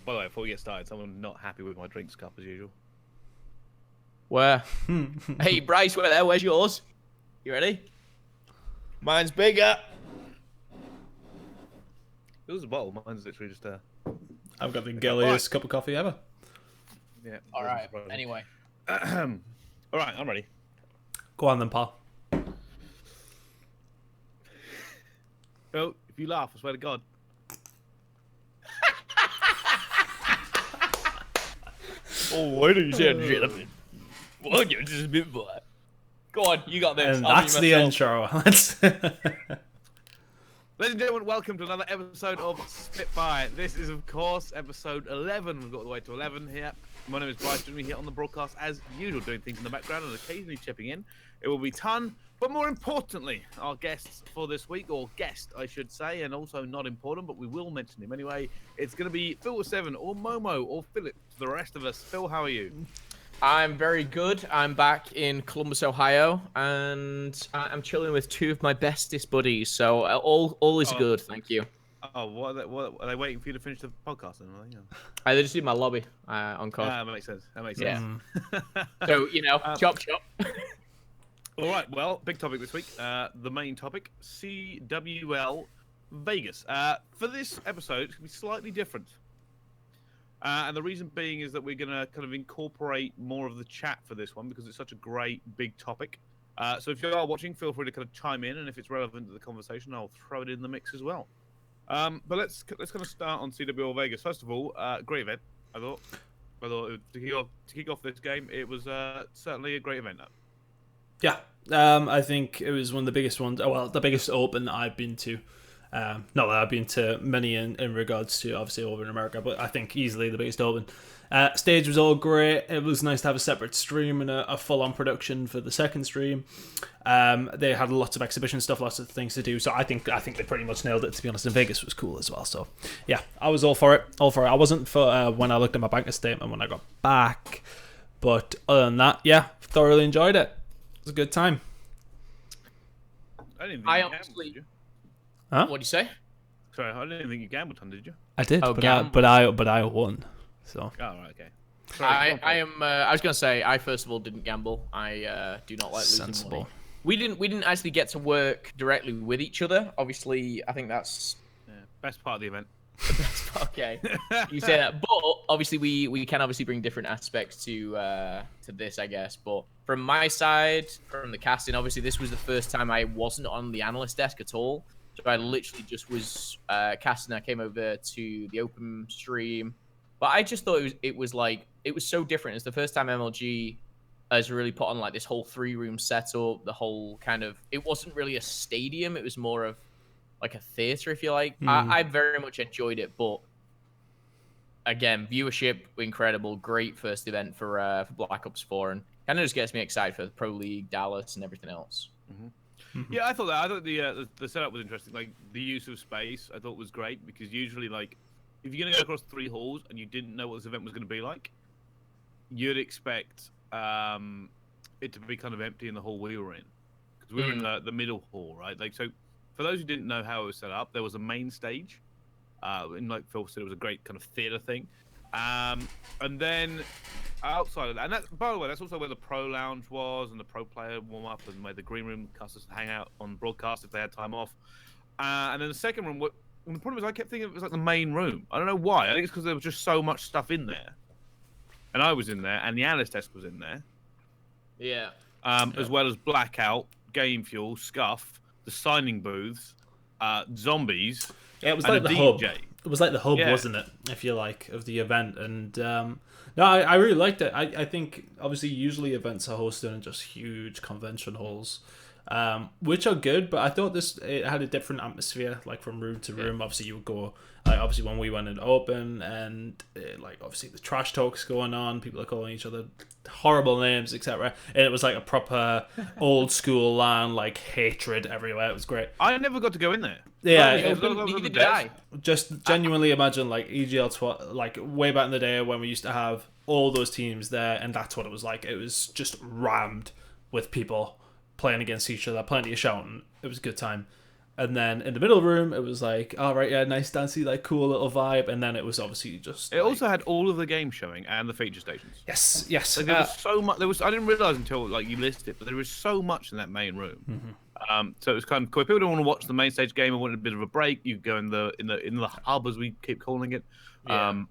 By the way, before we get started, someone not happy with my drinks cup as usual. Where? Hey, Bryce, where's yours? You ready? Mine's bigger. It was a bottle. Mine's literally just I've got the girliest cup of coffee ever. Yeah. All right. Anyway. All right, I'm ready. Go on then, pal. Well, if you laugh, I swear to God. Oh, why don't you say it? Well, you're just a bit boy. Go on, you got this. And that's the intro. Let's. Ladies and gentlemen, welcome to another episode of Spitfire. This is, of course, episode 11. We've got the way to 11 here. My name is Bryce, joining me here on the broadcast as usual, doing things in the background and occasionally chipping in. It will be Tunn, but more importantly, our guests for this week, or guest, I should say, and also not important, but we will mention him anyway. It's going to be Phil7 or Momo or Philip. To the rest of us, Phil, how are you? I'm very good. I'm back in Columbus, Ohio, and I'm chilling with two of my bestest buddies. So all is good. Thank you. Oh, what are they waiting for you to finish the podcast? Then, I just did my lobby on COD. That makes sense. That makes sense. Yeah. So chop chop. All right. Well, big topic this week. The main topic: CWL Vegas. For this episode, it's gonna be slightly different. And the reason being is that we're going to kind of incorporate more of the chat for this one because it's such a great, big topic. So if you are watching, feel free to kind of chime in, and if it's relevant to the conversation, I'll throw it in the mix as well. But let's kind of start on CWL Vegas. First of all, great event, I thought. To kick off this game, it was certainly a great event. Yeah, I think it was one of the biggest ones. Well, the biggest open that I've been to. Not that I've been to many in regards to obviously over in America, but I think easily the biggest open. Stage was all great. It was nice to have a separate stream and a full-on production for the second stream. They had lots of exhibition stuff, lots of things to do. So I think they pretty much nailed it. To be honest, and Vegas was cool as well. So yeah, I was all for it. I wasn't for when I looked at my bank statement when I got back, but other than that, yeah, thoroughly enjoyed it. It was a good time. I honestly. Huh? What'd you say? Sorry, I didn't think you gambled on, did you? I did, Oh, but I won. So. Oh, right, okay. Sorry, I am. I was gonna say I first of all didn't gamble. I do not like losing money. We didn't actually get to work directly with each other. Obviously, I think that's best part of the event. The best part. Okay, you say that, but obviously we can obviously bring different aspects to this, I guess. But from my side, from the casting, obviously this was the first time I wasn't on the analyst desk at all. So I literally just was casting. I came over to the open stream, but I just thought it was so different. It's the first time MLG has really put on like this whole 3-room setup. The whole kind of, it wasn't really a stadium. It was more of like a theater, if you like. I very much enjoyed it, but again, viewership incredible. Great first event for Black Ops 4, and kind of just gets me excited for the Pro League, Dallas, and everything else. Mm-hmm. Yeah, I thought the setup was interesting. Like the use of space, I thought was great because usually, like, if you're gonna go across 3 halls and you didn't know what this event was gonna be like, you'd expect it to be kind of empty in the hall we were in because we were in the middle hall, right? Like, so for those who didn't know how it was set up, there was a main stage, and like Phil said, it was a great kind of theater thing, and then outside of that, and that, by the way, that's also where the pro lounge was and the pro player warm up and where the green room customers hang out on broadcast if they had time off. And then the second room, and the problem is I kept thinking it was like the main room. I don't know why. I think it's because there was just so much stuff in there. And I was in there, and the analyst desk was in there. Yeah. As well as Blackout, Game Fuel, Scuff, the signing booths, zombies. Yeah, it was and like the DJ. hub. It was like the hub, wasn't it? If you like, of the event. And no, I really liked it. I think obviously usually events are hosted in just huge convention halls, which are good. But I thought it had a different atmosphere, like from room to room. Obviously, you would go. Obviously, when we went in open, and like obviously the trash talks going on, people are calling each other horrible names, etc. And it was like a proper old school LAN, like hatred everywhere. It was great. I never got to go in there. Yeah, Neither did I. Just genuinely imagine like EGL, like way back in the day when we used to have all those teams there, and that's what it was like. It was just rammed with people playing against each other, plenty of shouting. It was a good time. And then in the middle room, it was like, all right, yeah, nice dancey, like cool little vibe. And then it was obviously just. It also had all of the games showing and the feature stations. Yes. Like there was so much. There was. I didn't realize until like you listed it, but there was so much in that main room. So it was kind of cool. If people don't want to watch the main stage game and wanted a bit of a break, you go in the hub, as we keep calling it. Yeah.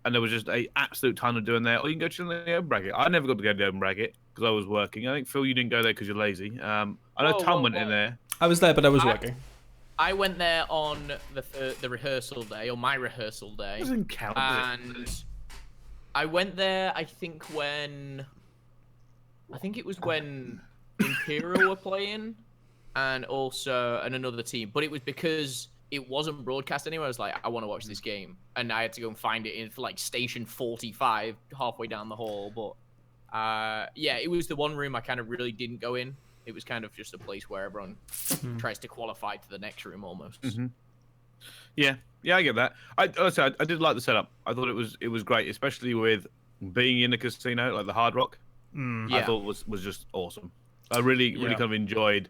And there was just a absolute ton of doing there. Or you can go chill in the open bracket. I never got to go to the open bracket because I was working. I think Phil, you didn't go there because you're lazy. I know Tunn went in there. I was there, but I was working. I went there on the rehearsal day, or my rehearsal day. Doesn't count. And I went there, I think it was when Imperial were playing, and another team. But it was because it wasn't broadcast anywhere. I was like, I want to watch this game, and I had to go and find it in for like station 45, halfway down the hall. But yeah, it was the one room I kind of really didn't go in. It was kind of just a place where everyone tries to qualify to the next room almost. Yeah, I get that. I did like the setup. I thought it was great, especially with being in a casino like the Hard Rock. I thought was just awesome. I really kind of enjoyed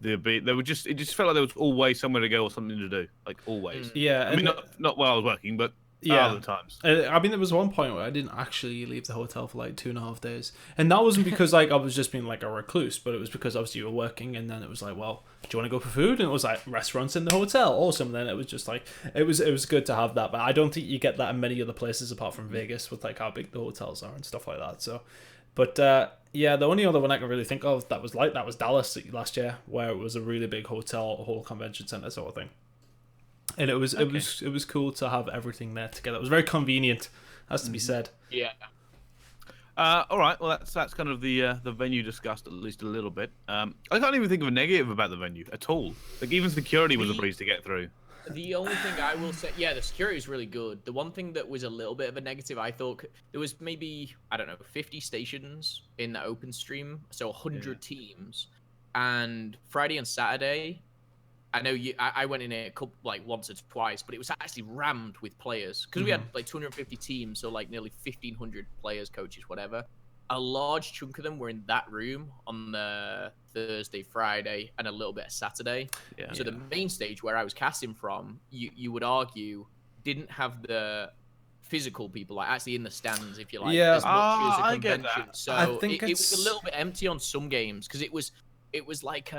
the beat. It just felt like there was always somewhere to go or something to do, like always. Yeah, I mean, not while I was working, but other times. I mean, there was one point where I didn't actually leave the hotel for like 2.5 days, and that wasn't because like I was just being like a recluse, but it was because obviously you were working, and then it was like, well, do you want to go for food? And it was like restaurants in the hotel, awesome. And then it was just like it was good to have that, but I don't think you get that in many other places apart from Vegas with like how big the hotels are and stuff like that. So, but yeah, the only other one I can really think of that was Dallas last year, where it was a really big hotel, a whole convention center sort of thing. And it was cool to have everything there together. It was very convenient, has to be said. Yeah. All right. Well, that's kind of the venue discussed at least a little bit. I can't even think of a negative about the venue at all. Like even security was a breeze to get through. The only thing I will say, yeah, the security is really good. The one thing that was a little bit of a negative, I thought there was maybe 50 stations in the open stream, so 100 teams, and Friday and Saturday. I know I went in it once or twice, but it was actually rammed with players because we had like 250 teams, so like nearly 1,500 players, coaches, whatever. A large chunk of them were in that room on the Thursday, Friday, and a little bit of Saturday. Yeah. So the main stage where I was casting from, you would argue, didn't have the physical people like actually in the stands, if you like, as much as a convention. I get that. So it was a little bit empty on some games because it was like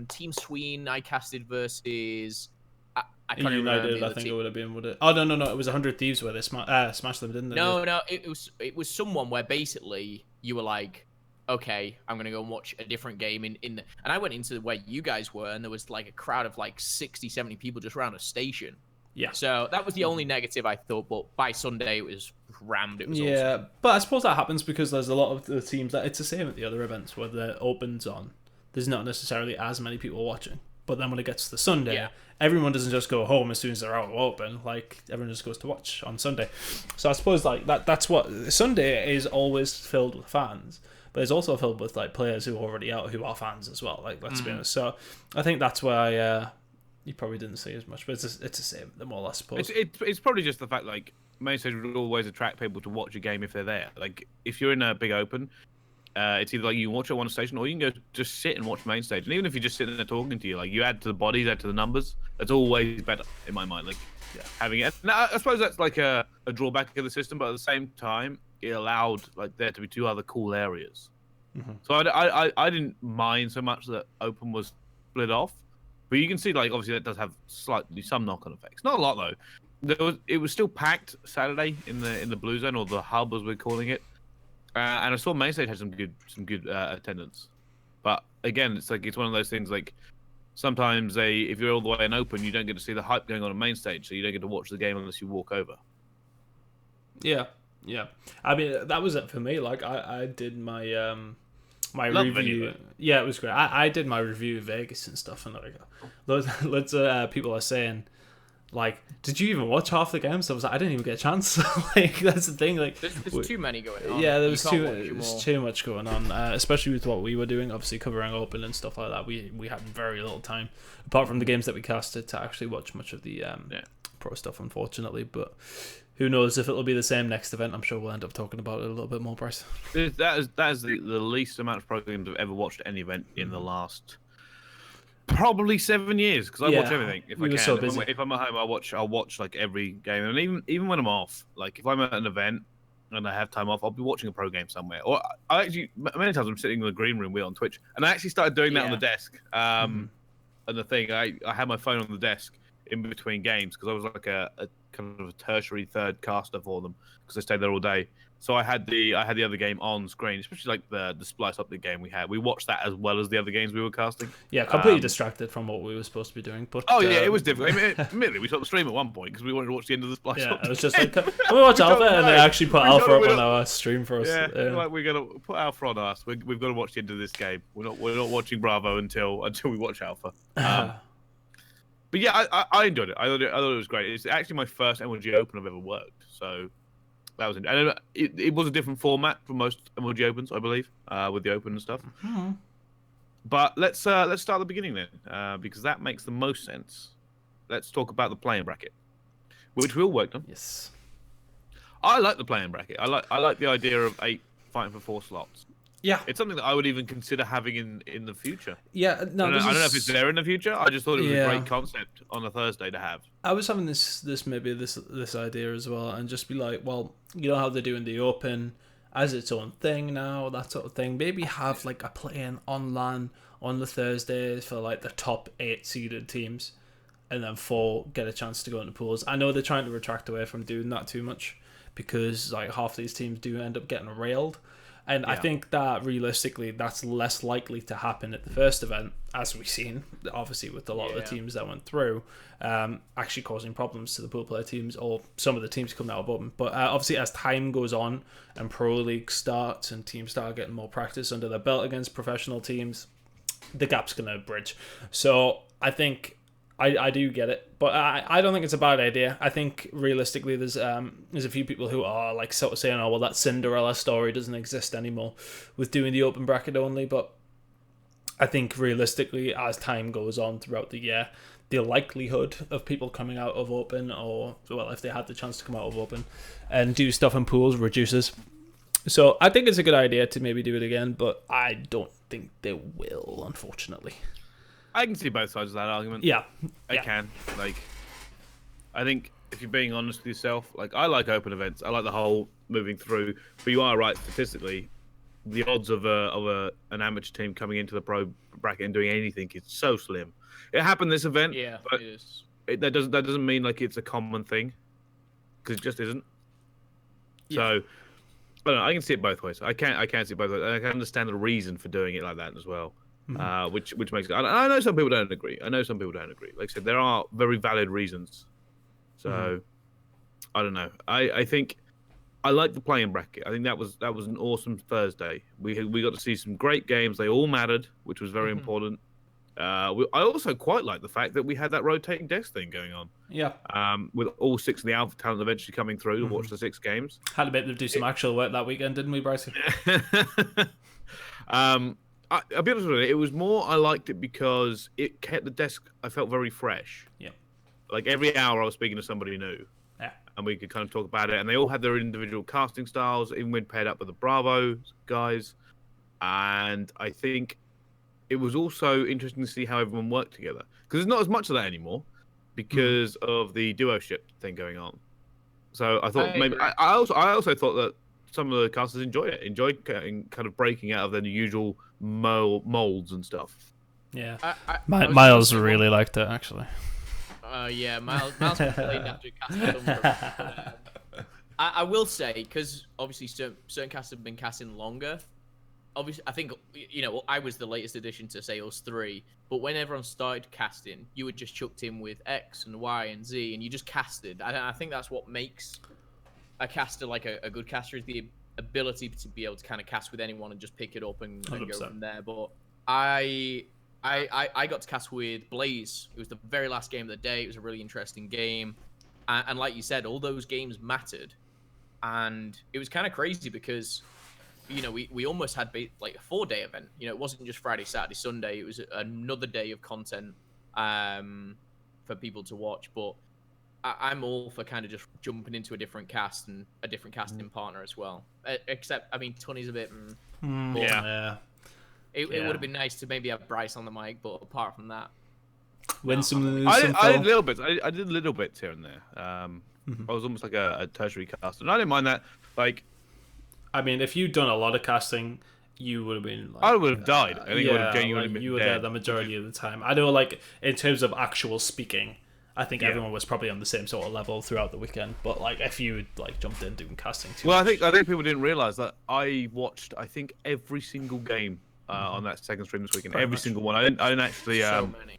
Team Sween I casted versus I can't United. I think it would have been, would it? Oh no! It was 100 Thieves where they smashed them, didn't they? No. It was someone where basically you were like, okay, I'm gonna go and watch a different game in the, and I went into where you guys were, and there was like a crowd of like 60, 70 people just around a station. Yeah. So that was the only negative I thought, but by Sunday it was rammed. It was awesome. But I suppose that happens because there's a lot of the teams that it's the same at the other events where the opens on. There's not necessarily as many people watching. But then when it gets to the Sunday, everyone doesn't just go home as soon as they're out open. Like, everyone just goes to watch on Sunday. So I suppose like that's what Sunday is always filled with fans, but it's also filled with like players who are already out who are fans as well. Like, let's be honest. So I think that's why you probably didn't see as much, but it's the same at the mall, I suppose. It's probably just the fact like main stage would always attract people to watch a game if they're there. Like if you're in a big open. It's either like you can watch it at one station or you can go just sit and watch main stage. And even if you're just sitting there talking to you, like you add to the bodies, add to the numbers, that's always better in my mind. Like having it. Now, I suppose that's like a drawback of the system, but at the same time, it allowed like there to be two other cool areas. So I didn't mind so much that open was split off, but you can see like obviously that does have slightly some knock-on effects. Not a lot though. It was still packed Saturday in the blue zone or the hub as we're calling it. And I saw main stage had some good attendance, but again, it's one of those things. Like sometimes if you're all the way in open, you don't get to see the hype going on at main stage, so you don't get to watch the game unless you walk over. Yeah. I mean, that was it for me. Like I did my my review. Yeah, it was great. I did my review of Vegas and stuff, and like loads of people are saying. Like, did you even watch half the games? I was like, I didn't even get a chance. Like, that's the thing. Like, there's too many going on. Yeah, there was too much going on, especially with what we were doing. Obviously, covering open and stuff like that. We had very little time, apart from the games that we casted, to actually watch much of the pro stuff. Unfortunately, but who knows if it'll be the same next event? I'm sure we'll end up talking about it a little bit more, Bryce. That is the least amount of programs I've ever watched at any event in the last. Probably 7 years because I watch Yeah, everything if we I were can. so If I'm, busy. if I'm at home, I'll watch like every game, and even when I'm off, like if I'm at an event and I have time off, I'll be watching a pro game somewhere. Or I actually many times I'm sitting in the green room with on Twitch, and I actually started doing that on the desk. And the thing I had my phone on the desk in between games because I was like a kind of a tertiary third caster for them because I stayed there all day. So I had the other game on screen, especially like the Splice OpTic game we had. We watched that as well as the other games we were casting. Yeah, completely distracted from what we were supposed to be doing. But oh yeah, it was difficult. I mean, admittedly, we stopped the stream at one point because we wanted to watch the end of the Splice. Yeah, OpTic it was just game. like, can we watch Alpha? And they actually put We Alpha don't- up we on don't- our stream for us. Yeah, like we're gonna put Alpha on us. We've got to watch the end of this game. We're not watching Bravo until we watch Alpha. But yeah, I enjoyed it. I thought it was great. It's actually my first MLG Open I've ever worked, so that was. And it was a different format from most MLG Opens, I believe, with the Open and stuff. But let's start at the beginning then, because that makes the most sense. Let's talk about the playing bracket, which we all worked on. Yes. I like the playing bracket. I like the idea of 8 fighting for 4 slots. Yeah. It's something that I would even consider having in the future. Yeah. No, I don't know if it's there in the future. I just thought it was a great concept on a Thursday to have. I was having this idea as well, and just be like, well, you know how they're doing the Open as its own thing now, that sort of thing. Maybe have like a play-in on LAN on the Thursdays for like the top 8 seeded teams, and then 4 get a chance to go into pools. I know they're trying to retract away from doing that too much because like half these teams do end up getting railed. And I think that realistically, that's less likely to happen at the first event, as we've seen, obviously, with a lot of the teams that went through, actually causing problems to the pool player teams or some of the teams coming out of Open. But obviously, as time goes on and Pro League starts and teams start getting more practice under their belt against professional teams, the gap's going to bridge. So I think I do get it, but I don't think it's a bad idea. I think realistically, there's a few people who are like sort of saying, "Oh, well, that Cinderella story doesn't exist anymore with doing the open bracket only." But I think realistically, as time goes on throughout the year, the likelihood of people coming out of Open, or well, if they had the chance to come out of Open and do stuff in pools, reduces. So I think it's a good idea to maybe do it again, but I don't think they will, unfortunately. I can see both sides of that argument. Yeah, I can. Like, I think if you're being honest with yourself, like I like open events. I like the whole moving through. But you are right, statistically, the odds of an amateur team coming into the pro bracket and doing anything is so slim. It happened this event, but it is. that doesn't mean like it's a common thing, because it just isn't. Yeah. So I don't know. I can see it both ways. I can see it both ways. I can understand the reason for doing it like that as well. Which makes it. I know some people don't agree. Like I said, there are very valid reasons. So I don't know. I think I like the playing bracket. I think that was an awesome Thursday. We got to see some great games. They all mattered, which was very important. I also quite like the fact that we had that rotating desk thing going on. Yeah. With all 6 of the alpha talent eventually coming through to watch the 6 games. Had a bit to do some actual work that weekend, didn't we, Bricey? I'll be honest with you, it was more I liked it because it kept the desk, I felt very fresh. Yeah. Like every hour I was speaking to somebody new. Yeah. And we could kind of talk about it. And they all had their individual casting styles, even when paired up with the Bravo guys. And I think it was also interesting to see how everyone worked together. Because there's not as much of that anymore because of the duo ship thing going on. So I thought I also thought that some of the casters enjoyed kind of breaking out of their usual molds and stuff. Yeah, Miles really liked it actually. Yeah, Miles complained after casting. I will say, because obviously certain casts have been casting longer. Obviously, I think I was the latest addition to say us 3, but when everyone started casting, you were just chucked in with X and Y and Z, and you just casted. I think that's what makes a caster like a good caster, is the ability to be able to kind of cast with anyone and just pick it up and go from there. But I got to cast with Blaze. It was the very last game of the day. It was a really interesting game, and like you said, all those games mattered, and it was kind of crazy because we almost had like a 4-day event. It wasn't just Friday, Saturday, Sunday. It was another day of content for people to watch. But I'm all for kind of just jumping into a different cast and a different casting partner as well. Except, I mean, Tunny's a bit... Yeah. It would have been nice to maybe have Bryce on the mic, but apart from that, Win some, lose I some. did little bits. I did little bits here and there. I was almost like a tertiary caster, and I didn't mind that. Like, I mean, if you'd done a lot of casting, you would have been. Like, I would have died. I think I would have genuinely been you were dead. there the majority of the time. I know, like in terms of actual speaking, I think everyone was probably on the same sort of level throughout the weekend. But like, if you like jumped in doing casting too. Well, much, I think people didn't realize that I watched every single game on that second stream this weekend. Every single one. I didn't actually. so many.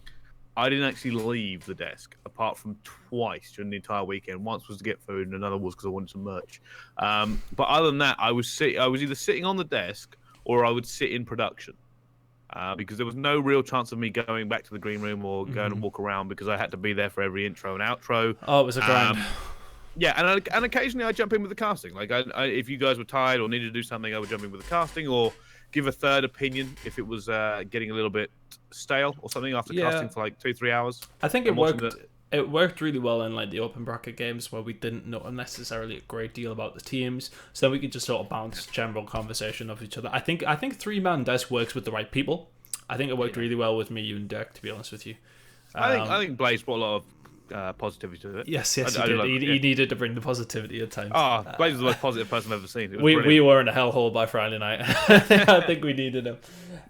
I didn't actually leave the desk apart from twice during the entire weekend. Once was to get food, and another was because I wanted some merch. But other than that, I was either sitting on the desk or I would sit in production because there was no real chance of me going back to the green room or going and walk around because I had to be there for every intro and outro. oh, it was a grind. Yeah, and occasionally I jump in with the casting. Like, if you guys were tired or needed to do something, I would jump in with the casting or give a third opinion if it was getting a little bit stale or something after casting for like 2-3 hours. I think it worked. It worked really well in like the open bracket games where we didn't know necessarily a great deal about the teams, so we could just sort of bounce general conversation of each other. I think 3-man desk works with the right people. I think it worked really well with me, you, and Dirk. To be honest with you, I think Blaze brought a lot of positivity to it. Yes, he did. He needed to bring the positivity at times. Oh, Blaze was the most positive person I've ever seen. We were in a hellhole by Friday night. I think we needed him.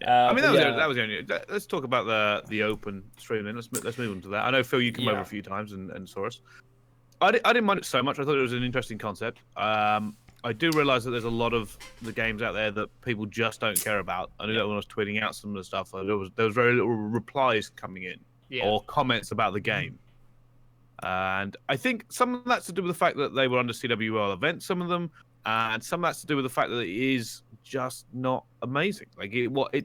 I mean, that was the only. Let's talk about the open stream then. Let's move on to that. I know, Phil, you came over a few times and saw us. I didn't mind it so much. I thought it was an interesting concept. I do realise that there's a lot of the games out there that people just don't care about. I knew that when I was tweeting out some of the stuff, there was very little replies coming in or comments about the game. And I think some of that's to do with the fact that they were under CWL events, some of them, and some of that's to do with the fact that it is just not amazing. Like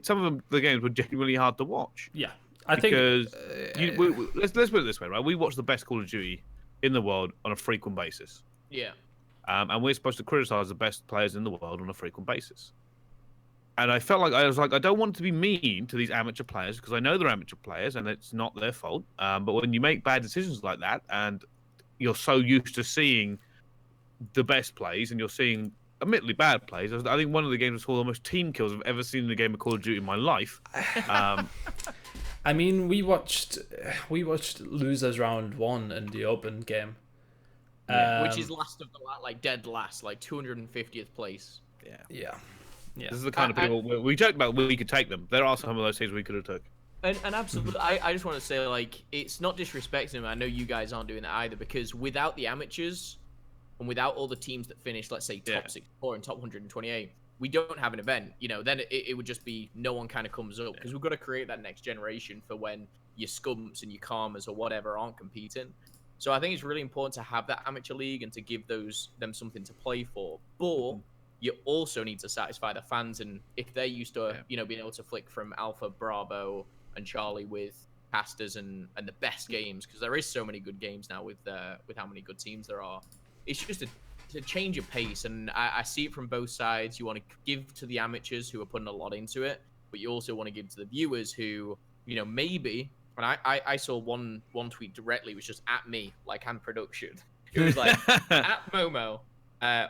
some of them, the games were genuinely hard to watch. Yeah, let's put it this way, right? We watch the best Call of Duty in the world on a frequent basis. Yeah. And we're supposed to criticize the best players in the world on a frequent basis. And I felt like I don't want to be mean to these amateur players because I know they're amateur players and it's not their fault. But when you make bad decisions like that and you're so used to seeing the best plays and you're seeing admittedly bad plays, I think one of the games was the most team kills I've ever seen in a game of Call of Duty in my life. I mean, we watched losers round 1 in the open game. Which is last of the like dead last, like 250th place. Yeah. This is the kind of people we joked about. We could take them. There are some of those teams we could have took. And absolutely, I just want to say, like, it's not disrespecting them. I know you guys aren't doing that either, because without the amateurs and without all the teams that finish, let's say top 64 and top 128, we don't have an event. You know, then it would just be no one kind of comes up because we've got to create that next generation for when your scumps and your karmas or whatever aren't competing. So I think it's really important to have that amateur league and to give them something to play for. But you also need to satisfy the fans, and if they're used to being able to flick from Alpha, Bravo, and Charlie with casters and the best games, because there is so many good games now with how many good teams there are. It's just a change of pace, and I see it from both sides. You want to give to the amateurs who are putting a lot into it, but you also want to give to the viewers who, maybe. And I saw one tweet directly, which was at me, like I'm production. It was like, at Momo,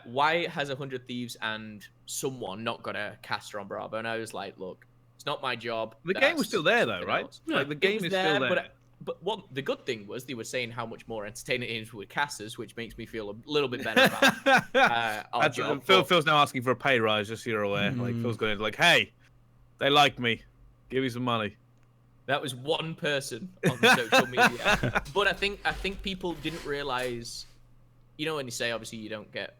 why has 100 Thieves and someone not got a caster on Bravo? And I was like, look, it's not my job. The game was still there, though, right? Like, the game is still there. But what the good thing was, they were saying how much more entertaining it is with casters, which makes me feel a little bit better about our job. Phil's now asking for a pay rise, just so you're aware. Like, Phil's going like, hey, they like me. Give me some money. That was one person on social media. But I think people didn't realize, when you say, obviously, you don't get,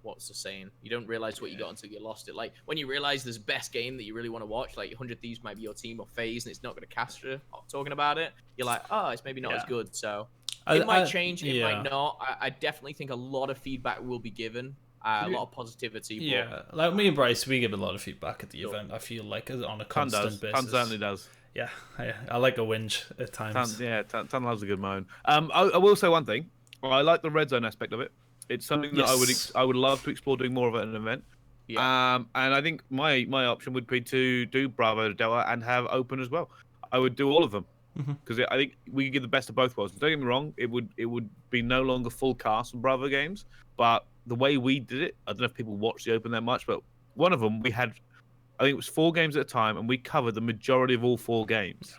what's the saying? You don't realize what you got until you lost it. Like, when you realize there's best game that you really want to watch, like 100 Thieves might be your team or FaZe, and it's not going to cast you talking about it, you're like, oh, it's maybe not as good. So it might change, it might not. I definitely think a lot of feedback will be given. A lot of positivity. Yeah, like me and Bryce, we give a lot of feedback at the event. I feel like on a constant basis. Tunn certainly does. Yeah, I like a whinge at times. Tunn loves a good moan. I will say one thing. I like the red zone aspect of it. It's something that I would love to explore doing more of at an event. Yeah. And I think my option would be to do Bravo Delta and have open as well. I would do all of them because I think we could get the best of both worlds. Don't get me wrong. It would be no longer full cast on Bravo games, but the way we did it, I don't know if people watch the open that much, but one of them we had I think it was 4 games at a time, and we covered the majority of all 4 games.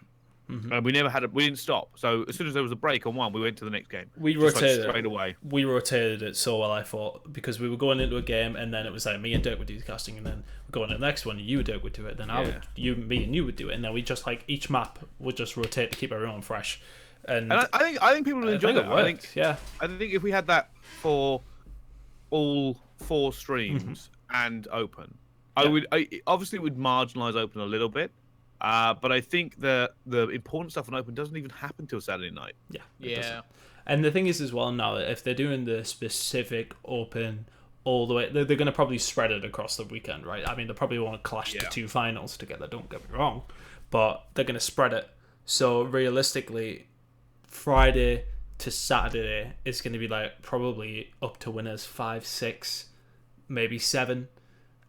And we didn't stop. So as soon as there was a break on one, we went to the next game. We Just, like, rotated straight away. We rotated it so well, I thought, because we were going into a game, and then it was like me and Dirk would do the casting, and then we're going to the next one, and you and Dirk would do it, then me and you would do it, and then we just like each map would just rotate to keep everyone fresh. And I think people would enjoy that. I think if we had that for all 4 streams and open, obviously it would marginalize open a little bit. But I think the important stuff on open doesn't even happen till Saturday night. Yeah. And the thing is as well now, if they're doing the specific open all the way, they're going to probably spread it across the weekend, right? I mean, they probably won't clash the 2 finals together, don't get me wrong, but they're going to spread it. So realistically, Friday to Saturday is going to be like probably up to winners 5, 6, maybe 7.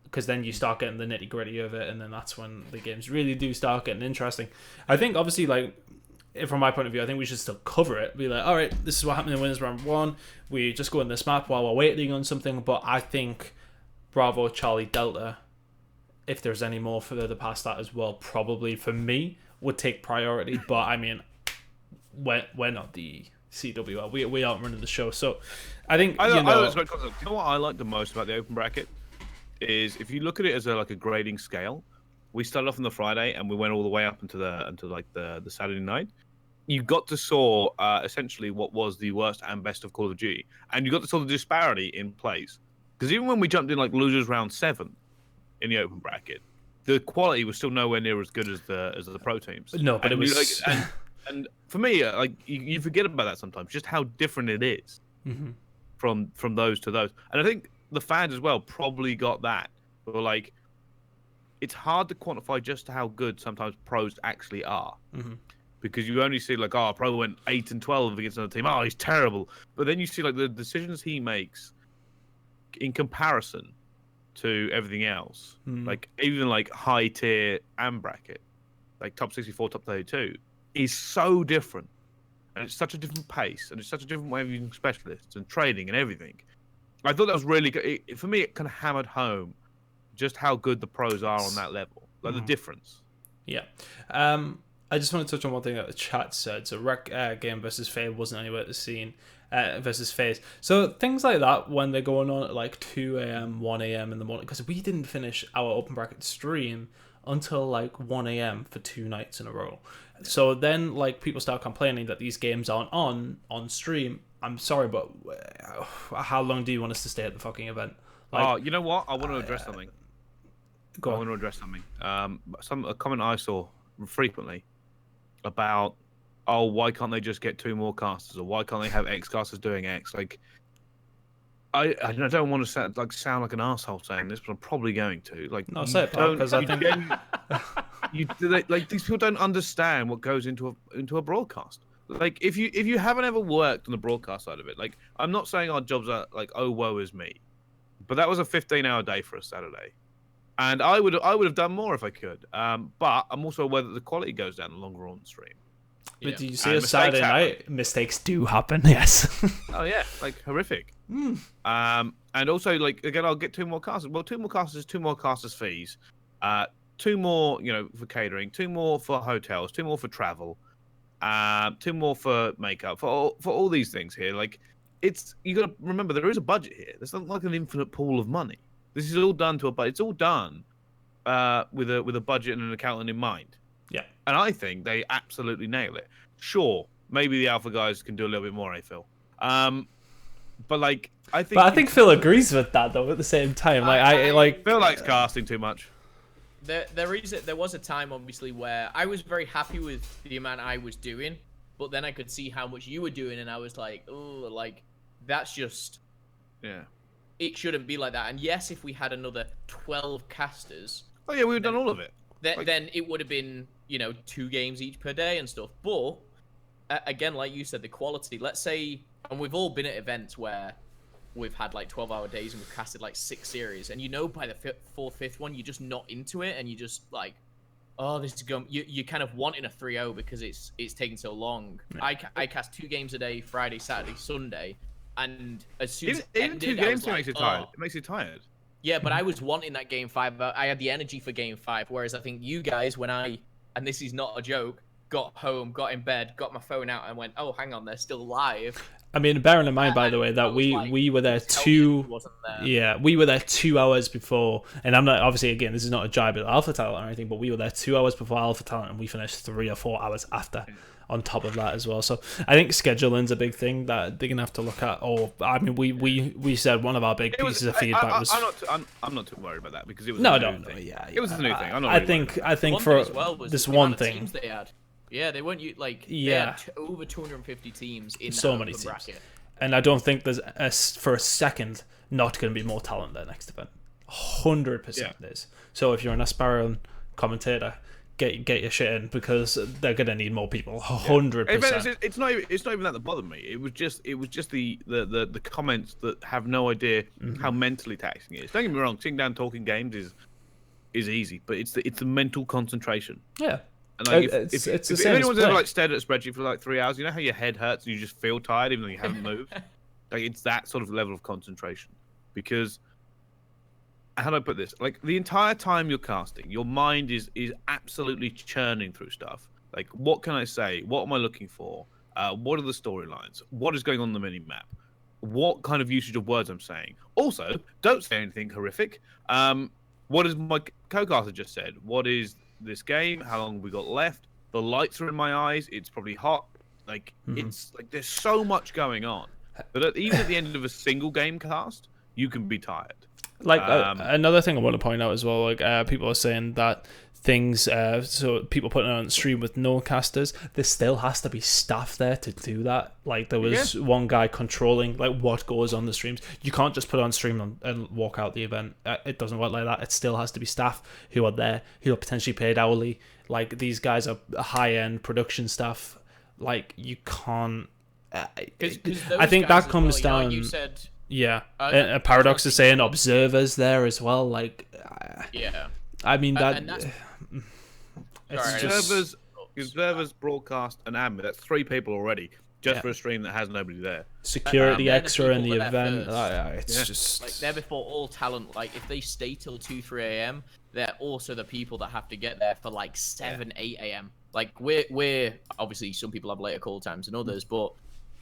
Because then you start getting the nitty gritty of it, and then that's when the games really do start getting interesting. I think, obviously, like, from my point of view, I think we should still cover it. Be like, all right, this is what happened in winners round 1. We just go in this map while we're waiting on something. But I think Bravo, Charlie, Delta, if there's any more further past that as well, probably for me would take priority. But I mean, we're not the CWL. We aren't running the show, so I think you know what I like the most about the open bracket is if you look at it as a grading scale. We started off on the Friday and we went all the way up into the Saturday night. You got to saw essentially what was the worst and best of Call of Duty, and you got to saw the disparity in plays. Because even when we jumped in like losers round 7 in the open bracket, the quality was still nowhere near as good as the pro teams. No, but and it was. And for me, like you forget about that sometimes, just how different it is from those to those. And I think the fans as well probably got that. But like, it's hard to quantify just how good sometimes pros actually are, because you only see like, oh, a pro went 8 and 12 against another team. Oh, he's terrible. But then you see like the decisions he makes in comparison to everything else, like even like high tier and bracket, like top 64, top 32, is so different, and it's such a different pace, and it's such a different way of using specialists and trading and everything. I thought that was really good. For me, it kind of hammered home just how good the pros are on that level, like the difference. Yeah. I just want to touch on one thing that the chat said. So Rec Game versus Faye wasn't anywhere to see versus FaZe. So things like that when they're going on at like 2 a.m., 1 a.m. in the morning, because we didn't finish our open bracket stream until like 1 a.m. for 2 nights in a row. So then like people start complaining that these games aren't on stream. I'm sorry, but how long do you want us to stay at the fucking event? Like, you know what? I want to address something. I want to address something. A comment I saw frequently about, oh, why can't they just get 2 more casters, or why can't they have X casters doing X? Like, I don't want to sound like an asshole saying this, but I'm probably going to. Like, no, say it, because I think like these people don't understand what goes into a broadcast. Like, if you haven't ever worked on the broadcast side of it, like, I'm not saying our jobs are like, oh, woe is me, but that was a 15-hour day for a Saturday, and I would have done more if I could. But I'm also aware that the quality goes down the longer on stream. But do you see a Saturday night? Mistakes do happen. Yes. Oh yeah, like horrific. And also, like, again, I'll get 2 more casters. Well, 2 more casters, 2 more casters fees, 2 more, for catering, 2 more for hotels, 2 more for travel. 2 more for makeup, for all these things here. Like, you got to remember there is a budget here. There's not like an infinite pool of money. This is all done to a budget. It's all done with a budget and an accountant in mind. Yeah, and I think they absolutely nail it. Sure, maybe the alpha guys can do a little bit more, Phil. But like, I think Phil agrees with that though. At the same time, like Phil likes casting too much. There was a time, obviously, where I was very happy with the amount I was doing, but then I could see how much you were doing, and I was like, oh, like, that's just... Yeah. It shouldn't be like that. And yes, if we had another 12 casters... Oh, yeah, we would have done all of it. Then it would have been, 2 games each per day and stuff. But, again, like you said, the quality, let's say... And we've all been at events where... we've had like 12-hour days and we've casted like 6 series, and by the 4th, 5th one, you're just not into it, and you just like, oh, this is going. You kind of wanting a 3-0 because it's taking so long. Yeah. I cast 2 games a day, Friday, Saturday, Sunday, and as soon as even 2 games makes you tired. It makes you tired. Yeah, but I was wanting that game 5. I had the energy for game 5, whereas I think you guys, and this is not a joke, got home, got in bed, got my phone out, and went, "Oh, hang on, they're still live." I mean, bearing in mind, by the way, that we were there we were there 2 hours before, and I'm not, obviously, again, this is not a jibe at Alpha Talent or anything, but we were there 2 hours before Alpha Talent, and we finished 3 or 4 hours after, on top of that as well. So I think scheduling's a big thing that they're gonna have to look at. Or I mean, we said one of our big pieces of feedback was. I'm not too worried about that because it was no, yeah, it was a new thing. I think for this one thing. Teams they had. Yeah, they weren't like they had over 250 teams in so that many teams. bracket. And I don't think there's for a second not going to be more talent there next event. 100% is. So if you're an aspiring commentator, get your shit in because they're going to need more people. 100%. It's not even that bothered me. It was just the comments that have no idea how mentally taxing it is. Don't get me wrong, sitting down talking games is easy, but it's the mental concentration. Yeah. And like, if anyone's ever like stared at a spreadsheet for like 3 hours, you know how your head hurts and you just feel tired even though you haven't moved? Like it's that sort of level of concentration. Because how do I put this? Like the entire time you're casting, your mind is absolutely churning through stuff. Like what can I say? What am I looking for? What are the storylines? What is going on the mini map? What kind of usage of words I'm saying? Also, don't say anything horrific. What has my co-caster just said? What is this game? How long have we got left? The lights are in my eyes. It's probably hot. Like it's like there's so much going on that even at the end of a single game cast, you can be tired. Like another thing I want to point out as well, like people are saying that things, so people putting it on stream with no casters, there still has to be staff there to do that. Like there was one guy controlling like what goes on the streams. You can't just put it on stream and walk out the event. It doesn't work like that. It still has to be staff who are there, who are potentially paid hourly. Like these guys are high-end production staff. Like you can't. I think that comes down. You said. Yeah, Paradox is saying observers there as well. Like, I mean observers, broadcast, and admin. That's 3 people already just for a stream that has nobody there. Security extra in the event. It's just like they're before all talent. Like if they stay till 2-3 a.m., they're also the people that have to get there for like 7-8 a.m. Like we're obviously some people have later call times than others, but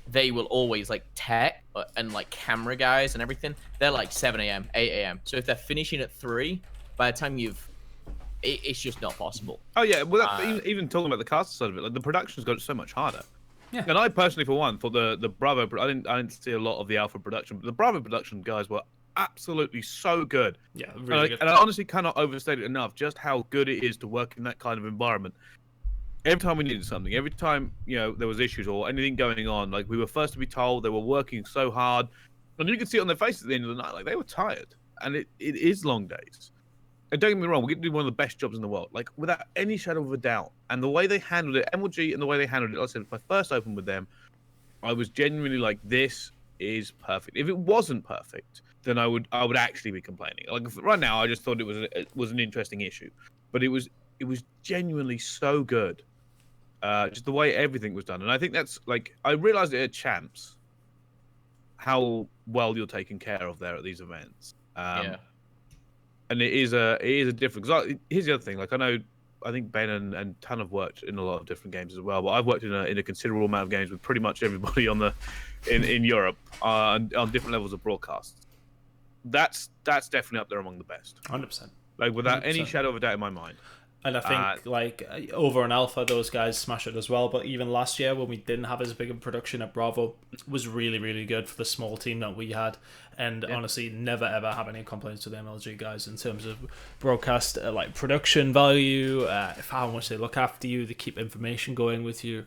they will always like tech and like camera guys and everything. They're like 7 a.m., 8 a.m. So if they're finishing at 3, by the time it's just not possible. Oh yeah, well even talking about the cast side of it, like the production's got so much harder. Yeah. And I personally, for one, thought the Bravo, I didn't see a lot of the Alpha production, but the Bravo production guys were absolutely so good. Yeah, really good. And I honestly cannot overstate it enough just how good it is to work in that kind of environment. Every time we needed something, every time there was issues or anything going on, like we were first to be told. They were working so hard, and you could see it on their faces at the end of the night, like they were tired. And it is long days. And don't get me wrong, we get to do one of the best jobs in the world, like without any shadow of a doubt. And the way they handled it, MLG, and the way they handled it, like I said, if I first opened with them, I was genuinely like, this is perfect. If it wasn't perfect, then I would actually be complaining. Like right now, I just thought it was an interesting issue, but it was genuinely so good. Just the way everything was done. And I think that's like, I realized it at Champs how well you're taken care of there at these events. And it is a different, because here's the other thing, like I think Ben and Tunn have worked in a lot of different games as well, but I've worked in a considerable amount of games with pretty much everybody in Europe on different levels of broadcasts. That's definitely up there among the best. 100%. Like without 100%. Any shadow of a doubt in my mind. And I think like over in Alpha, those guys smash it as well. But even last year, when we didn't have as big a production at Bravo, was really, really good for the small team that we had. And honestly, never ever have any complaints with the MLG guys in terms of broadcast, like production value, how much they look after you, they keep information going with you.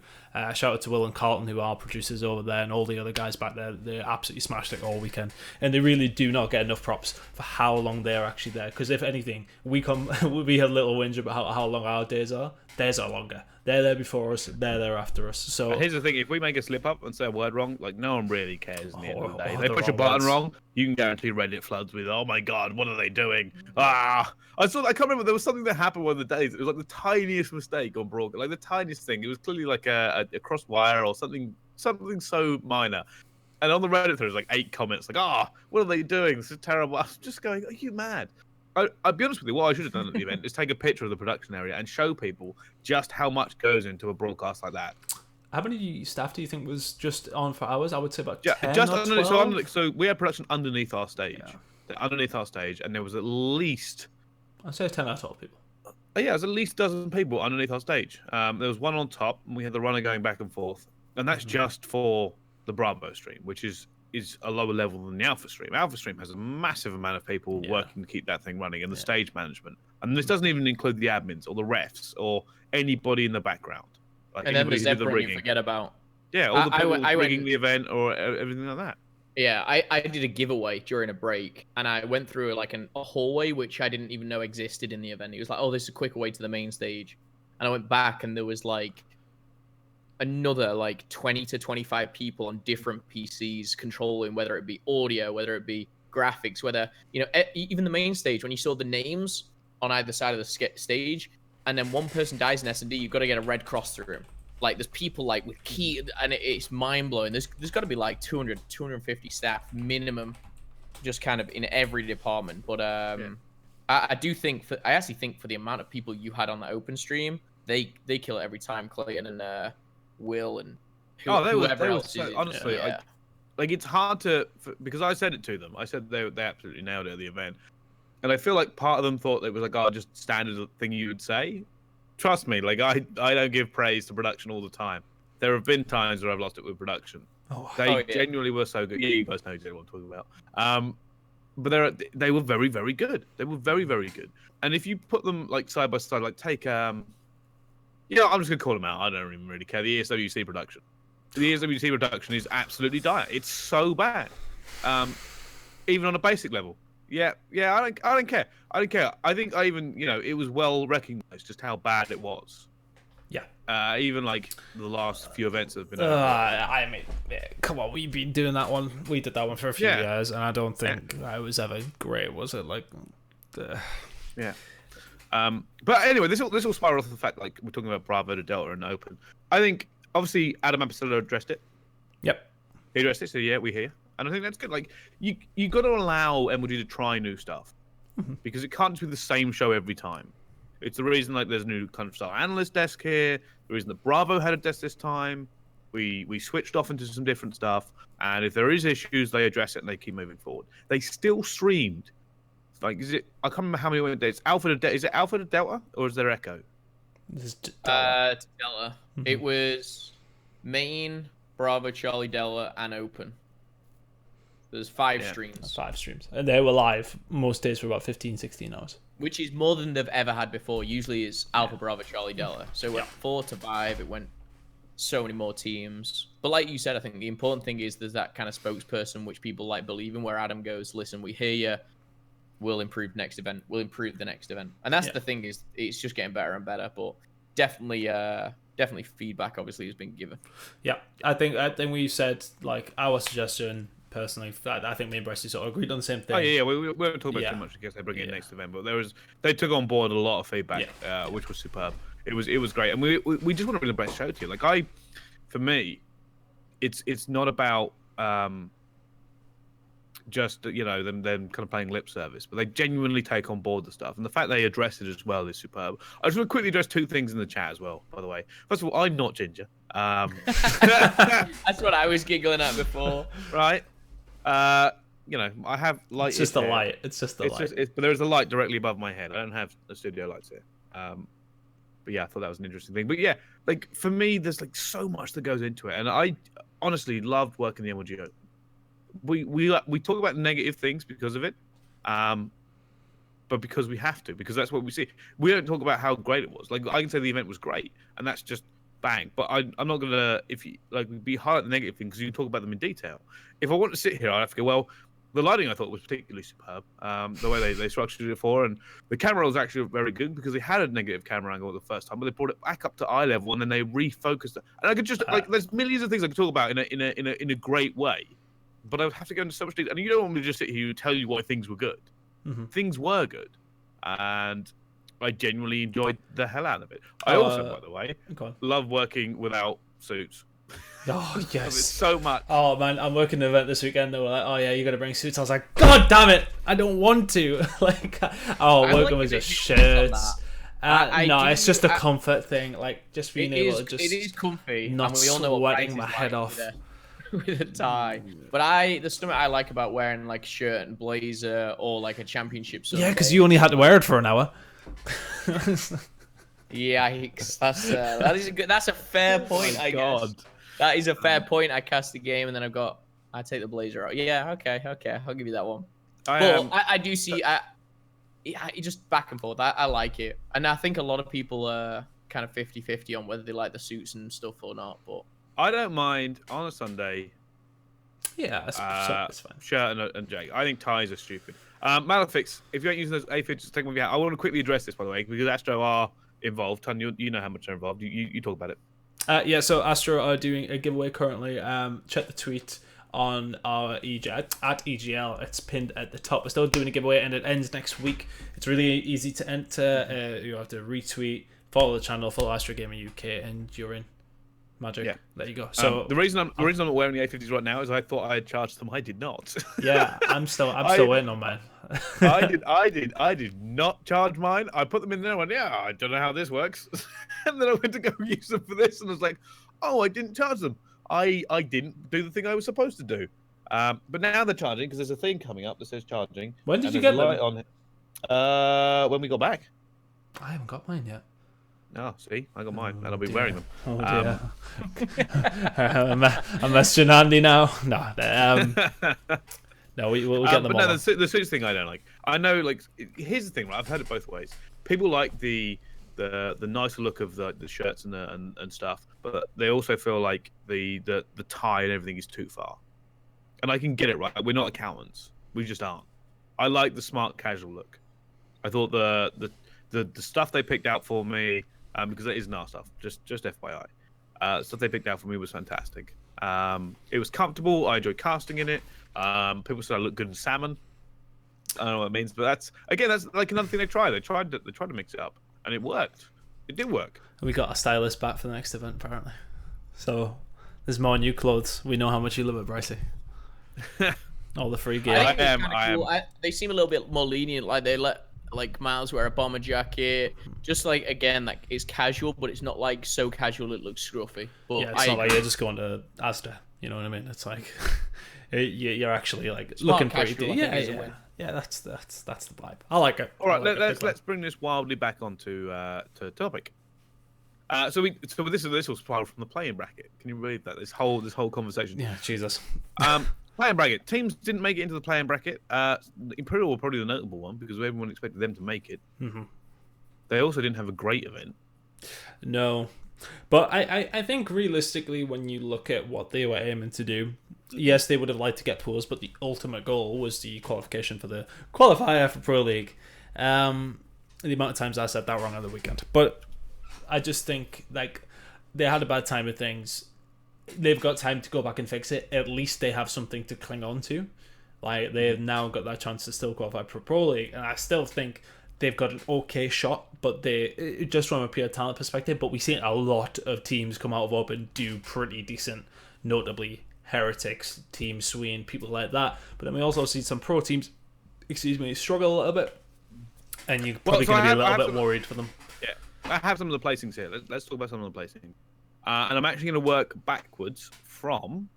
Shout out to Will and Carlton, who are producers over there, and all the other guys back there. They absolutely smashed it all weekend, and they really do not get enough props for how long they're actually there. Because if anything, we had a little whinge about how long our days are. Theirs are longer. They're there before us. They're there after us. So but here's the thing: if we make a slip up and say a word wrong, like no one really cares. At the end of the day, they push a button wrong. You can guarantee Reddit floods with, "Oh my god, what are they doing?" I can't remember. There was something that happened one of the days. It was like the tiniest mistake on broadcast, like the tiniest thing. It was clearly like a cross wire or something so minor. And on the Reddit, there's like 8 comments like, "Ah, what are they doing? This is terrible." I'm just going, "Are you mad?" I'll be honest with you. What I should have done at the event is take a picture of the production area and show people just how much goes into a broadcast like that. How many staff do you think was just on for hours? I would say about Yeah, 10 just or underneath, 12. so we had production underneath our stage, Yeah. and there was at least I'd say 10 or 12 people. yeah, there's at least a dozen people underneath our stage. There was one on top, and we had the runner going back and forth, and that's just for the Bravo stream, which is a lower level than the Alpha stream. Alpha stream has a massive amount of people working to keep that thing running, and the stage management. And this doesn't even include the admins or the refs or anybody in the background. Like And then there's anybody who did the everyone you rigging. forget about. Yeah, all the people I rigging went- the event or everything like that. Yeah, I did a giveaway during a break, and I went through like a hallway which I didn't even know existed in the event. It was like, oh, this is a quick way to the main stage, and I went back, and there was like another like 20 to 25 people on different PCs controlling, whether it be audio, whether it be graphics, whether even the main stage when you saw the names on either side of the stage, and then one person dies in S&D, you've got to get a red cross through him. Like there's people like with key, and it's mind blowing. There's got to be like 200, 250 staff minimum, just kind of in every department. But I do think I actually think for the amount of people you had on the open stream, they kill it every time. Clayton and Will and whoever else is honestly, like it's hard because I said it to them. I said they absolutely nailed it at the event, and I feel like part of them thought it was like, oh, just standard thing you would say. Trust me, like I don't give praise to production all the time. There have been times where I've lost it with production. They genuinely were so good. Yeah, you guys know exactly what I'm talking about. But they were very, very good. They were very, very good. And if you put them like side by side, like take I'm just gonna call them out. I don't even really care. The ESWC production. The ESWC production is absolutely dire. It's so bad. Even on a basic level. Yeah, I don't care. I think it was well recognized just how bad it was. Yeah. Even like the last few events that have been I mean, come on, we've been doing that one. We did that one for a few years, and I don't think it was ever great, was it? Like, yeah. But anyway, this will spiral off the fact like we're talking about Bravo to Delta and Open. I think obviously Adam Apostolo addressed it. Yep. He addressed it, so yeah, we're here. And I think that's good. Like you got to allow MLG to try new stuff because it can't be the same show every time. It's the reason like there's a new kind of style analyst desk here. The reason that Bravo had a desk this time. We switched off into some different stuff, and if there is issues, they address it and they keep moving forward. They still streamed. Like, I can't remember how many went there. Is it Alpha to Delta or is there Echo? This is Delta. Delta. It was main, Bravo, Charlie, Delta, and Open. There's 5 streams. 5 streams. And they were live most days for about 15, 16 hours. Which is more than they've ever had before. Usually it's Alpha, Bravo, Charlie, Delta. So it went 4 to 5. It went so many more teams. But like you said, I think the important thing is there's that kind of spokesperson which people like believe in, where Adam goes, listen, we hear you. We'll improve next event. We'll improve the next event. And that's the thing, is it's just getting better and better. But definitely feedback obviously has been given. Yeah. I think we said like our suggestion. Personally, I think me and Bricey sort of agreed on the same thing. Oh yeah, we won't talk about too much in case they bring in next event, but they took on board a lot of feedback, which was superb. It was great, and we just want to bring the best show to you. Like for me, it's not about just them kind of playing lip service, but they genuinely take on board the stuff, and the fact they address it as well is superb. I just want to quickly address 2 things in the chat as well. By the way, first of all, I'm not ginger. That's what I was giggling at before. Right. I have light. It's just the light. It's just the light. But there is a light directly above my head. I don't have a studio lights here. But yeah, I thought that was an interesting thing. But yeah, like for me, there's like so much that goes into it, and I honestly loved working the MLGO. We talk about negative things because of it, but because we have to, because that's what we see. We don't talk about how great it was. Like I can say the event was great, and that's just bang. But I'm not gonna be highlight the negative things because you can talk about them in detail. If I want to sit here, I have to go, well, the lighting I thought was particularly superb. The way they structured it for, and the camera was actually very good because they had a negative camera angle the first time, but they brought it back up to eye level and then they refocused it. And I could just there's millions of things I could talk about in a great way, but I would have to go into so much detail. And you don't want me to just sit here and tell you why things were good. Mm-hmm. Things were good, and I genuinely enjoyed the hell out of it. I also, by the way, love working without suits. Oh Love it yes. so much. Oh man, I'm working an event this weekend. They were like, "Oh yeah, you got to bring suits." I was like, "God damn it, I don't want to." Like, I working like with the just visuals on shirts. I No, do- it's just a I- comfort thing. Like just being able to just it is comfy, not and we all know what Bryce sweating is my like head off. with a tie. But there's something I like about wearing like a shirt and blazer or like a championship. Yeah, because Sunday. you only had to wear it for an hour. Yikes! That's a fair point. I guess that is a fair point. I cast the game, and then I take the blazer out. Yeah, okay, I'll give you that one. I do see. It just back and forth. I like it, and I think a lot of people are kind of 50-50 on whether they like the suits and stuff or not. But I don't mind on a Sunday. Yeah, it's fine. Shirt and Jake. I think ties are stupid. Malefix, if you ain't using those aphids, just take them with you. I want to quickly address this, by the way, because Astro are involved. Tunn, you know how much they're involved. You talk about it. Yeah, so Astro are doing a giveaway currently. Check the tweet on our at EGL. It's pinned at the top. We're still doing a giveaway, and it ends next week. It's really easy to enter. You have to retweet, follow the channel, follow Astro Gaming UK, and you're in. Magic. Yeah. There you go. So the reason I'm not wearing the A50s right now is I thought I had charged them. I did not. Yeah, I'm still waiting on mine. I did not charge mine. I put them in there and went, yeah, I don't know how this works. And then I went to go use them for this and I was like, oh, I didn't charge them. I didn't do the thing I was supposed to do. But now they're charging because there's a thing coming up that says charging. When did you get them? On it. When we got back. I haven't got mine yet. Oh, see, I got mine, and I'll be wearing them. Oh dear. I'm messaging Andy now. No, we'll get them but all. No, the suits thing I don't like. I know, like, here's the thing, right? I've heard it both ways. People like the nicer look of the shirts and stuff, but they also feel like the tie and everything is too far. And I can get it, right? We're not accountants. We just aren't. I like the smart casual look. I thought the stuff they picked out for me, because that is NAR stuff, just FYI. Stuff they picked out for me was fantastic. It was comfortable. I enjoyed casting in it. People said I look good in salmon. I don't know what it means, but that's like another thing they tried. They tried to mix it up, and it worked. It did work. We got a stylist back for the next event, apparently. So there's more new clothes. We know how much you love it, Bricey. All the free gear. I am. They seem a little bit more lenient. Like they let Miles wear a bomber jacket. Just like, again, like it's casual, but it's not like so casual it looks scruffy. But yeah, it's not like you're just going to Asda. You know what I mean? It's like you're actually like smart looking pretty casual, good. Yeah, that's the vibe. I like it. All right, let's bring this wildly back onto to topic. So this will spiral from the playing bracket. Can you believe that? This whole conversation. Yeah, Jesus. Playing bracket. Teams didn't make it into the playing bracket. Imperial were probably the notable one because everyone expected them to make it. Mm-hmm. They also didn't have a great event. No. But I think realistically, when you look at what they were aiming to do, yes, they would have liked to get pools, but the ultimate goal was the qualification for the qualifier for Pro League. The amount of times I said that wrong on the weekend. But I just think like they had a bad time with things. They've got time to go back and fix it. At least they have something to cling on to. Like they've now got that chance to still qualify for Pro League, and I still think they've got an okay shot. But they just from a pure talent perspective. But we've seen a lot of teams come out of Open do pretty decent, notably Heretics, Team Sween, people like that. But then we also see some pro teams, struggle a little bit, and you're probably going to be a little bit worried for them. Yeah, I have some of the placings here. Let's talk about some of the placings. And I'm actually going to work backwards from,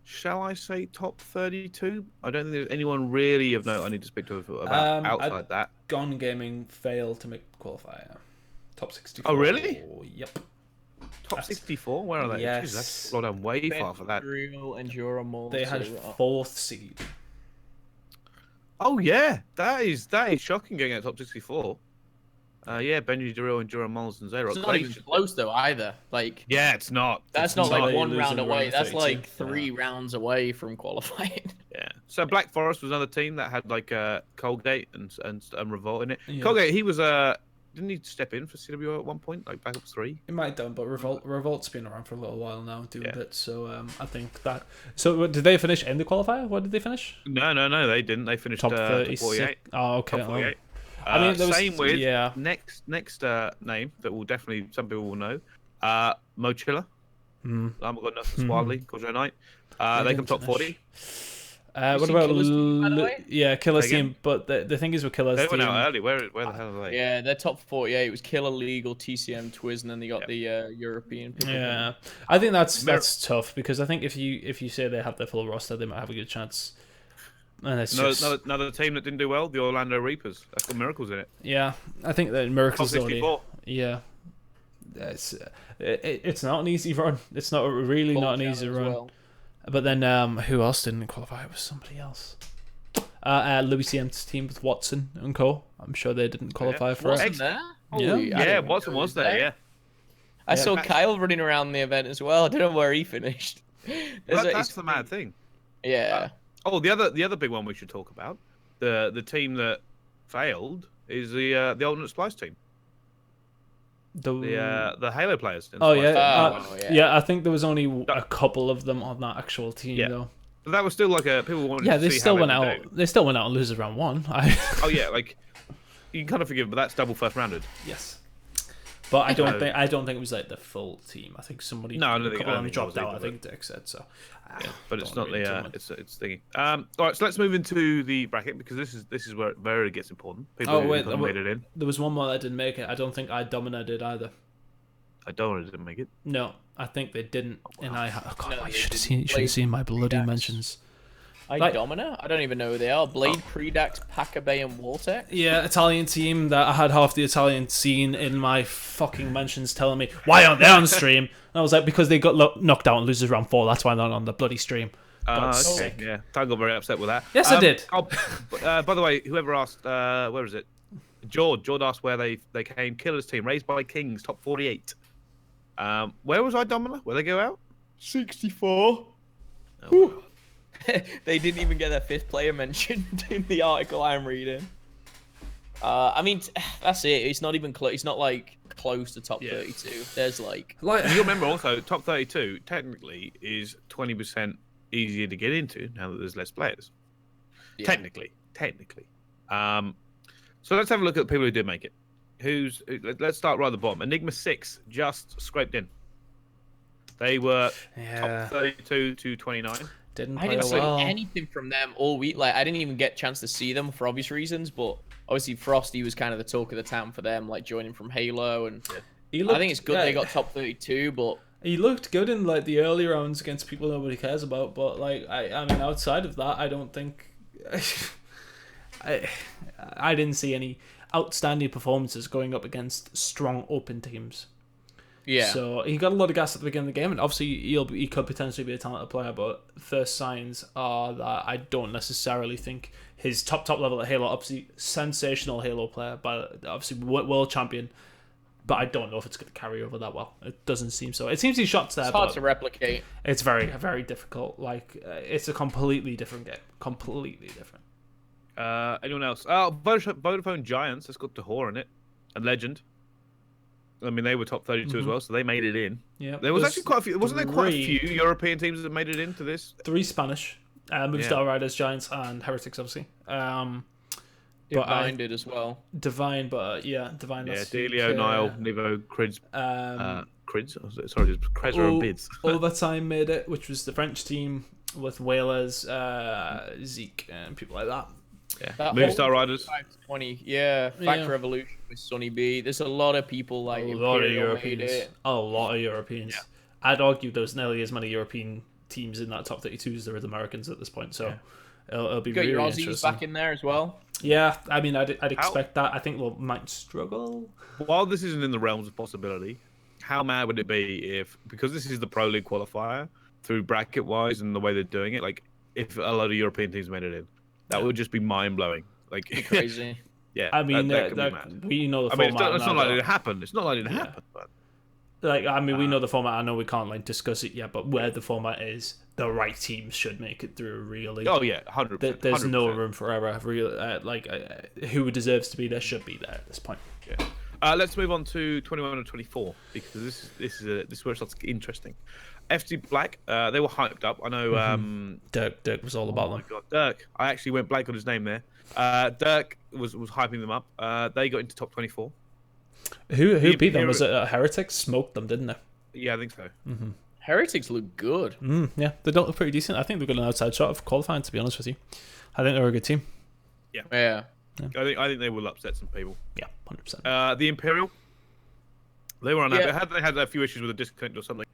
shall I say, top 32? I don't think there's anyone really of note I need to speak to about outside that. Gone Gaming failed to make qualifier. Top 64. Oh, really? Yep. Top 64? Where are they? Yes. Jeez, that's gone down way far for that. They had 4th seed. Oh, yeah. That is shocking getting at top 64. Yeah, Benji Durrell and Jura Mols and Zero. It's not even close though either. Like yeah, it's not. That's not like one round away. That's 32. like 3 rounds away from qualifying. Yeah. So Black Forest was another team that had like Colgate and Revolt in it. Yeah. Colgate, he was didn't he step in for CWL at one point, like back up 3? It might have done, but Revolt's been around for a little while now, doing it. So I think that. So did they finish in the qualifier? What did they finish? No, they didn't. They finished top 48. Oh, okay. Top 48. I mean, same with next name that will definitely some people will know. Mochilla, I'm got nothing Swadley, Killjoy Knight. They come top 40. What seen about Killer's team, by the way? yeah, Killer's Say again? team? But the thing is with Killer's They team, went out early. Where the hell are they? Yeah, they're top 48. It was Killer Legal, TCM, Twiz, and then they got the European people. yeah, I think that's tough because I think if you say they have their full roster, they might have a good chance. And it's Another team that didn't do well, the Orlando Reapers. That's got Miracles in it. yeah, I think that Miracles Top only 64. yeah. It's not an easy run. It's not really not an easy run. Well. But then who else didn't qualify? It was somebody else. Louis CM's team with Watson and co. I'm sure they didn't qualify for Wasn't it. there? Yeah. Holy, I Yeah, didn't Watson know he was there. Yeah. I saw That's- Kyle running around the event as well. I don't know where he finished. That's the mad thing. Yeah. Oh, the other big one we should talk about, the team that failed is the alternate splice team. The Halo players. in Oh Splice. yeah, yeah. I think there was only a couple of them on that actual team Yeah. though. But that was still like people wanted Yeah, to they see still how went they would out. do. They still went out and lose round one. Oh yeah, like you can kind of forgive, but that's double first rounded. Yes, but I don't think it was like the full team. I think somebody No, I don't a think- couple I of don't them think it dropped was out. I either, think Dick said so. But it's Don't not read too the much. it's thingy. All right, so let's move into the bracket because this is where it gets important. People Oh who wait, kind of made it in. there was one more that didn't make it. I don't think I dominated either. I don't didn't make it. No, I think they didn't. And God, No, I they should have didn't. seen. Should have seen my bloody Dax. mentions. I don't even know who they are. Blade, Predax, Packabay, and Wartech. Yeah, Italian team that I had half the Italian scene in my fucking mentions telling me why aren't they on stream? And I was like, because they got knocked out in losers round 4. That's why they're not on the bloody stream. God's Okay, sake. yeah. Tan got very upset with that. Yes, I did. By the way, whoever asked, where is it? George asked where they came. Killer's team, raised by Kings, top 48. Where was I, Domina? Where they go out? 64. Oh, They didn't even get their 5th player mentioned in the article I'm reading. I mean, that's it. It's not even close. It's not like close to top 32. There's like you remember also, top 32 technically is 20% easier to get into now that there's less players. Yeah. Technically. So let's have a look at the people who did make it. Let's start right at the bottom. Enigma 6 just scraped in. They were top 32 to 29. Didn't I play didn't see well. anything from them all week. Like I didn't even get a chance to see them for obvious reasons. But obviously Frosty was kind of the talk of the town for them, like joining from Halo, and I think it's good they got top 32. But he looked good in like the early rounds against people nobody cares about. But like I mean, outside of that, I don't think I didn't see any outstanding performances going up against strong open teams. yeah, So he got a lot of gas at the beginning of the game, and obviously he could potentially be a talented player. But first signs are that I don't necessarily think his top level at Halo, obviously sensational Halo player, but obviously world champion. But I don't know if it's going to carry over that well. It doesn't seem so. It seems he's shots there, it's hard but to replicate. it's very, very difficult. Like it's a completely different game, completely different. Anyone else? Oh, Vodafone Giants has got Tahor in it, a legend. I mean, they were top 32 as well, so they made it in. Yeah, There was actually quite a few. Wasn't there quite a three- few European teams that made it into this? 3 Spanish, Moonstar Riders, Giants, and Heretics, obviously. Divine did as well. Divine, but Divine. Yeah, That's Delio, UK. Nile, Nivo, Crids. Crids? Sorry, it's Crezra and Bids. Overtime made it, which was the French team with Whalers, Zeke, and people like that. Yeah, That Moonstar whole Riders. 520, yeah. Fact Yeah. Revolution with Sonny B. There's a lot of people like A lot of Imperial made Europeans. it. A lot of Europeans. I'd argue there's nearly as many European teams in that top 32 as there is Americans at this point. So it'll be You got really your Aussies interesting. back in there as well. Yeah, I mean, I'd expect that. I think we might struggle. While this isn't in the realms of possibility, how mad would it be if, because this is the Pro League qualifier, through bracket wise and the way they're doing it, like if a lot of European teams made it in, that would just be mind blowing. Like Crazy. yeah, I mean, that could be mad. we know the I mean, format. it's now, not likely though. to happen. It's not likely to happen. But Like, I mean, we know the format. I know we can't like discuss it yet, but where the format is, the right teams should make it through. Really. oh yeah, 100%. There's no 100%. room for error. Who deserves to be there should be there at this point. Yeah. Let's move on to 21 and 24 because this is where it starts to get interesting. FC Black, they were hyped up. I know. Dirk was all about Oh my them. god, Dirk! I actually went blank on his name there. Dirk was hyping them up. They got into top 24. Who The beat them? Imperial- Was it Heretics? Smoked them, didn't they? Yeah, I think so. Heretics look good. Yeah, they don't look pretty decent. I think they've got an outside shot of qualifying, to be honest with you. I think they're a good team. Yeah. I think they will upset some people. Yeah, 100%. The Imperial, they were unhappy. They had a few issues with a disconnect or something,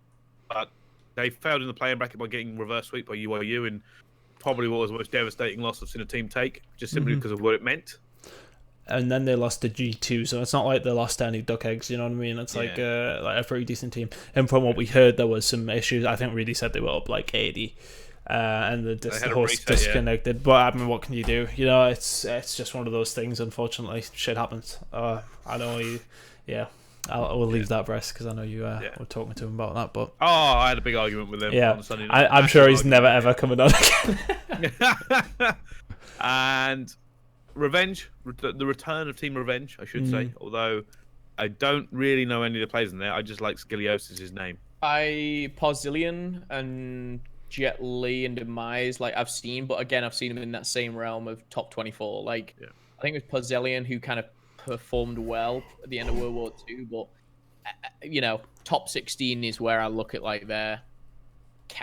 but they failed in the playing bracket by getting reverse sweep by UIU in probably what was the most devastating loss I've seen a team take, just simply because of what it meant. And then they lost to G2, so it's not like they lost any duck eggs, you know what I mean? It's like a pretty decent team. And from what we heard, there was some issues. I think Reedy said they were up like 80, and the host disconnected. But I mean, what can you do? You know, it's just one of those things. Unfortunately, shit happens. I know you. Yeah, we'll leave that rest because I know you were talking to him about that. But I had a big argument with him. On Sunday night. I'm sure he's never ever coming on again. And Revenge, the return of Team Revenge, I should say. Although I don't really know any of the players in there. I just like Skiliosis' name. Pozzillion and Jet Li and Demise, like I've seen, but again, I've seen him in that same realm of top 24. Like, I think it was Pozzillion who kind of performed well at the end of World War II, but you know, top 16 is where I look at like their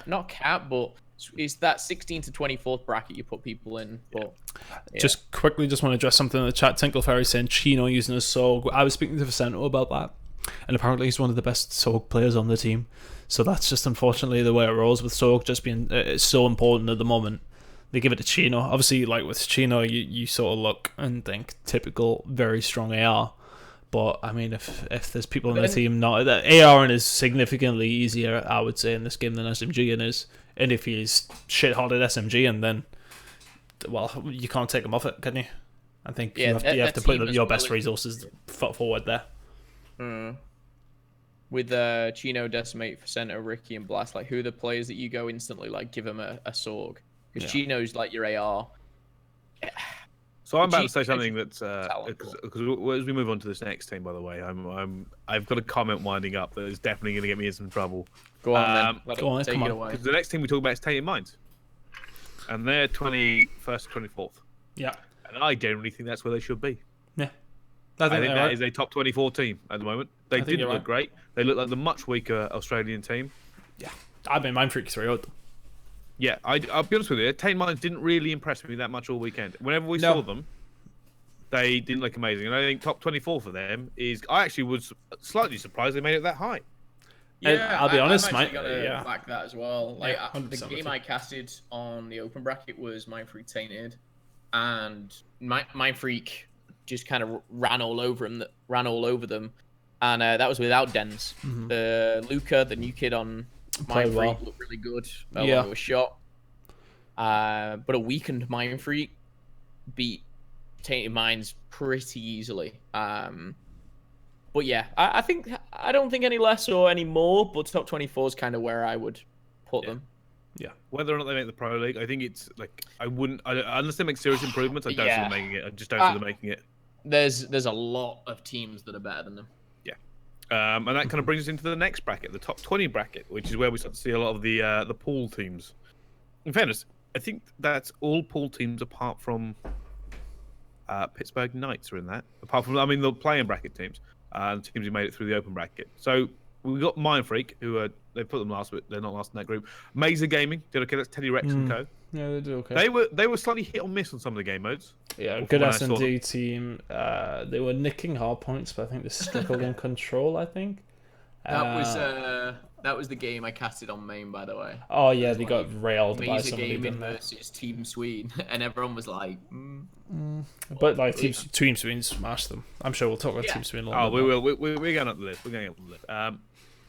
not cap, but it's that 16 to 24th bracket you put people in. But just quickly, just want to address something in the chat. Tinkle Ferry saying Chino using a SOG. I was speaking to Vicento about that, and apparently he's one of the best SOG players on the team. So that's just unfortunately the way it rolls with SOG just being it's so important at the moment. They give it to Chino. Obviously, like with Chino, you sort of look and think typical, very strong AR. But I mean, if there's people in the team not AR is significantly easier, I would say, in this game than SMG is. And if he's shit hot at SMG, and then you can't take him off it, can you? I think you have to put your best resources forward there. With Chino, Decimate, Facento, Ricky, and Blast, like who are the players that you go instantly like give him a Sorg? Because Chino's like your AR. So I'm about to say something that's because as we move on to this next team, by the way, I've got a comment winding up that is definitely going to get me in some trouble. Go on, then. Go on, take it away. Because the next team we talk about is Tainted Minds, and they're 21st, 24th. Yeah, and I generally think that's where they should be. Yeah, I think that is a top 24 team at the moment. They didn't look great. They look like the much weaker Australian team. Yeah, I mean, Mindfreak 3-0. Yeah, I'll be honest with you. Tainted Minds didn't really impress me that much all weekend. Whenever we saw them, they didn't look amazing. And I think top 24 for them is... I actually was slightly surprised they made it that high. Yeah, I'll be honest, I'm actually gonna back that as well. Like the game I casted on the open bracket was Mindfreak Tainted, and Mindfreak just kind of ran all over them, and that was without Dens. The Luca, the new kid on Mindfreak, looked really good. It was shot, but a weakened Mindfreak beat Tainted Minds pretty easily. But yeah, I don't think any less or any more, but top 24 is kind of where I would put them. Yeah. Whether or not they make the Pro League, I think it's like unless they make serious improvements, I don't see them making it. I just don't see them making it. There's a lot of teams that are better than them. Yeah. And that kind of brings us into the next bracket, the top 20 bracket, which is where we start to see a lot of the pool teams. In fairness, I think that's all pool teams apart from Pittsburgh Knights are in that. Apart from, I mean, the playing bracket teams. And teams who made it through the open bracket. So we got Mindfreak, who they put them last, but they're not last in that group. Mazer Gaming did okay. That's Teddy Rex and co. Yeah, they did okay. They were slightly hit or miss on some of the game modes. Yeah, good S&D team. They were nicking hard points, but I think they struggled in control. I think that was the game I casted on main, by the way. Oh yeah, they got railed by Mazer somebody. Gaming versus Team Sweden, and everyone was like, But like Team Sweden smashed them. I'm sure we'll talk about Team Sweden. We will. We're going up the list. We're going up the list.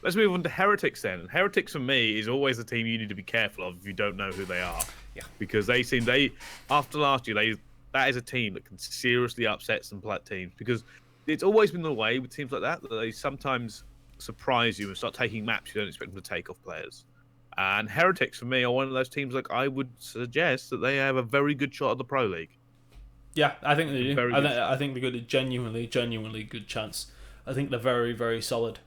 Let's move on to Heretics then. Heretics for me is always a team you need to be careful of if you don't know who they are. Yeah. Because they after last year that is a team that can seriously upset some flat teams, because it's always been the way with teams like that they sometimes surprise you and start taking maps you don't expect them to take off players. And Heretics for me are one of those teams like I would suggest that they have a very good shot at the Pro League. Yeah, I think they do. I think they've got a genuinely good chance. I think they're very, very solid.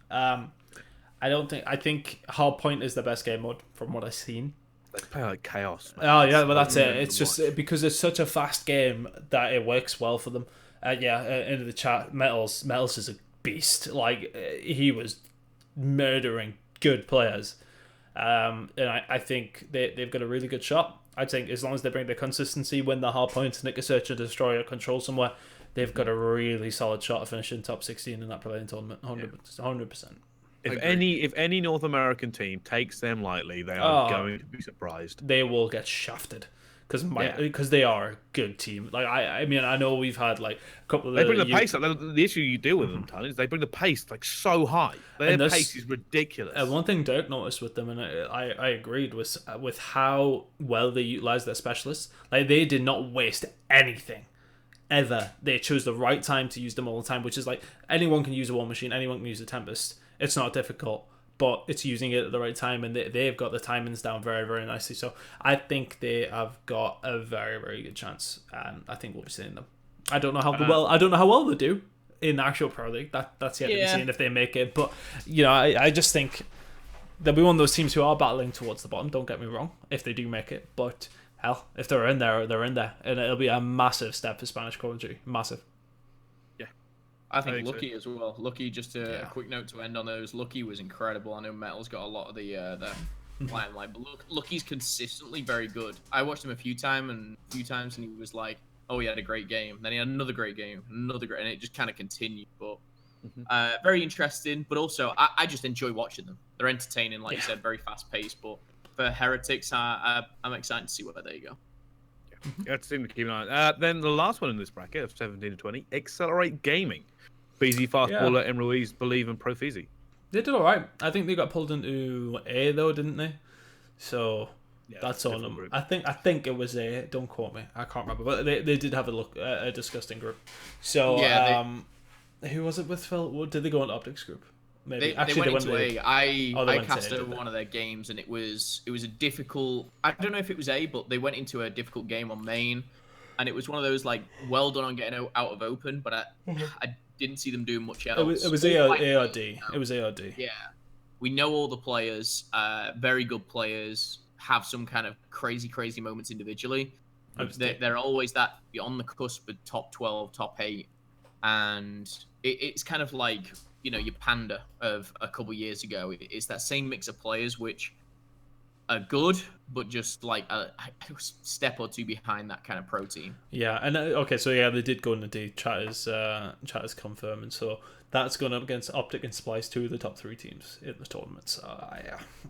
I think Hardpoint is the best game mode from what I've seen. They play like chaos. Man. Oh yeah, but that's it. It's just because it's such a fast game that it works well for them. Into the chat, Metals is a beast. Like he was murdering good players. And I think they've got a really good shot. I think as long as they bring the consistency, win the hard points, nick a search or destroy or control somewhere, they've got a really solid shot of finishing top 16 in that Brazilian tournament. 100%. If any North American team takes them lightly, they are going to be surprised. They will get shafted because they are a good team. Like I mean, I know we've had like a couple of. They bring the pace up. The issue you deal with them, Tunn, is they bring the pace like so high. Their pace is ridiculous. One thing Dirk noticed with them, and I agreed, was with how well they utilized their specialists. Like they did not waste anything. Ever. They chose the right time to use them all the time, which is like anyone can use a War Machine, anyone can use a Tempest. It's not difficult, but it's using it at the right time, and they've got the timings down very, very nicely. So I think they have got a very, very good chance, and I think we'll be seeing them. I don't know how well they do in the actual Pro League. That's yet to be seen if they make it. But I just think they'll be one of those teams who are battling towards the bottom. Don't get me wrong, if they do make it, but hell, if they're in there, they're in there, and it'll be a massive step for Spanish commentary. Massive. I think Lucky as well. Lucky, just a quick note to end on those. Lucky was incredible. I know Metal's got a lot of the limelight, but Lucky's consistently very good. I watched him a few times, and he was like, "Oh, he had a great game." Then he had another great game, and it just kind of continued. But very interesting. But also, I just enjoy watching them. They're entertaining, like you said, very fast paced. But for Heretics, I'm excited to see where they go. That's the thing to keep an eye on. Then the last one in this bracket of 17 to 20, Accelerate Gaming. BZ Fastballer, M. Ruiz, Believe, and Profizi. They did all right. I think they got pulled into A though, didn't they? So that's on them. Group. I think it was A. Don't quote me. I can't remember, but they did have a disgusting group. So who was it with, Phil? Did they go on OpTic's group? Maybe they went into A. I cast over one of their games, and it was a difficult. I don't know if it was A, but they went into a difficult game on main, and it was one of those like well done on getting out of open, but I didn't see them doing much else. It was A or D. It was A or D. Yeah, we know all the players, very good players, have some kind of crazy moments individually. They're always that on the cusp of top 12, top 8, and it's kind of like your Panda of a couple years ago. It's that same mix of players which are good, but just like a step or two behind that kind of pro team. Yeah, and they did go in the D. Chat is confirming, so that's going up against OpTic and Splice, two of the top 3 teams in the tournament. So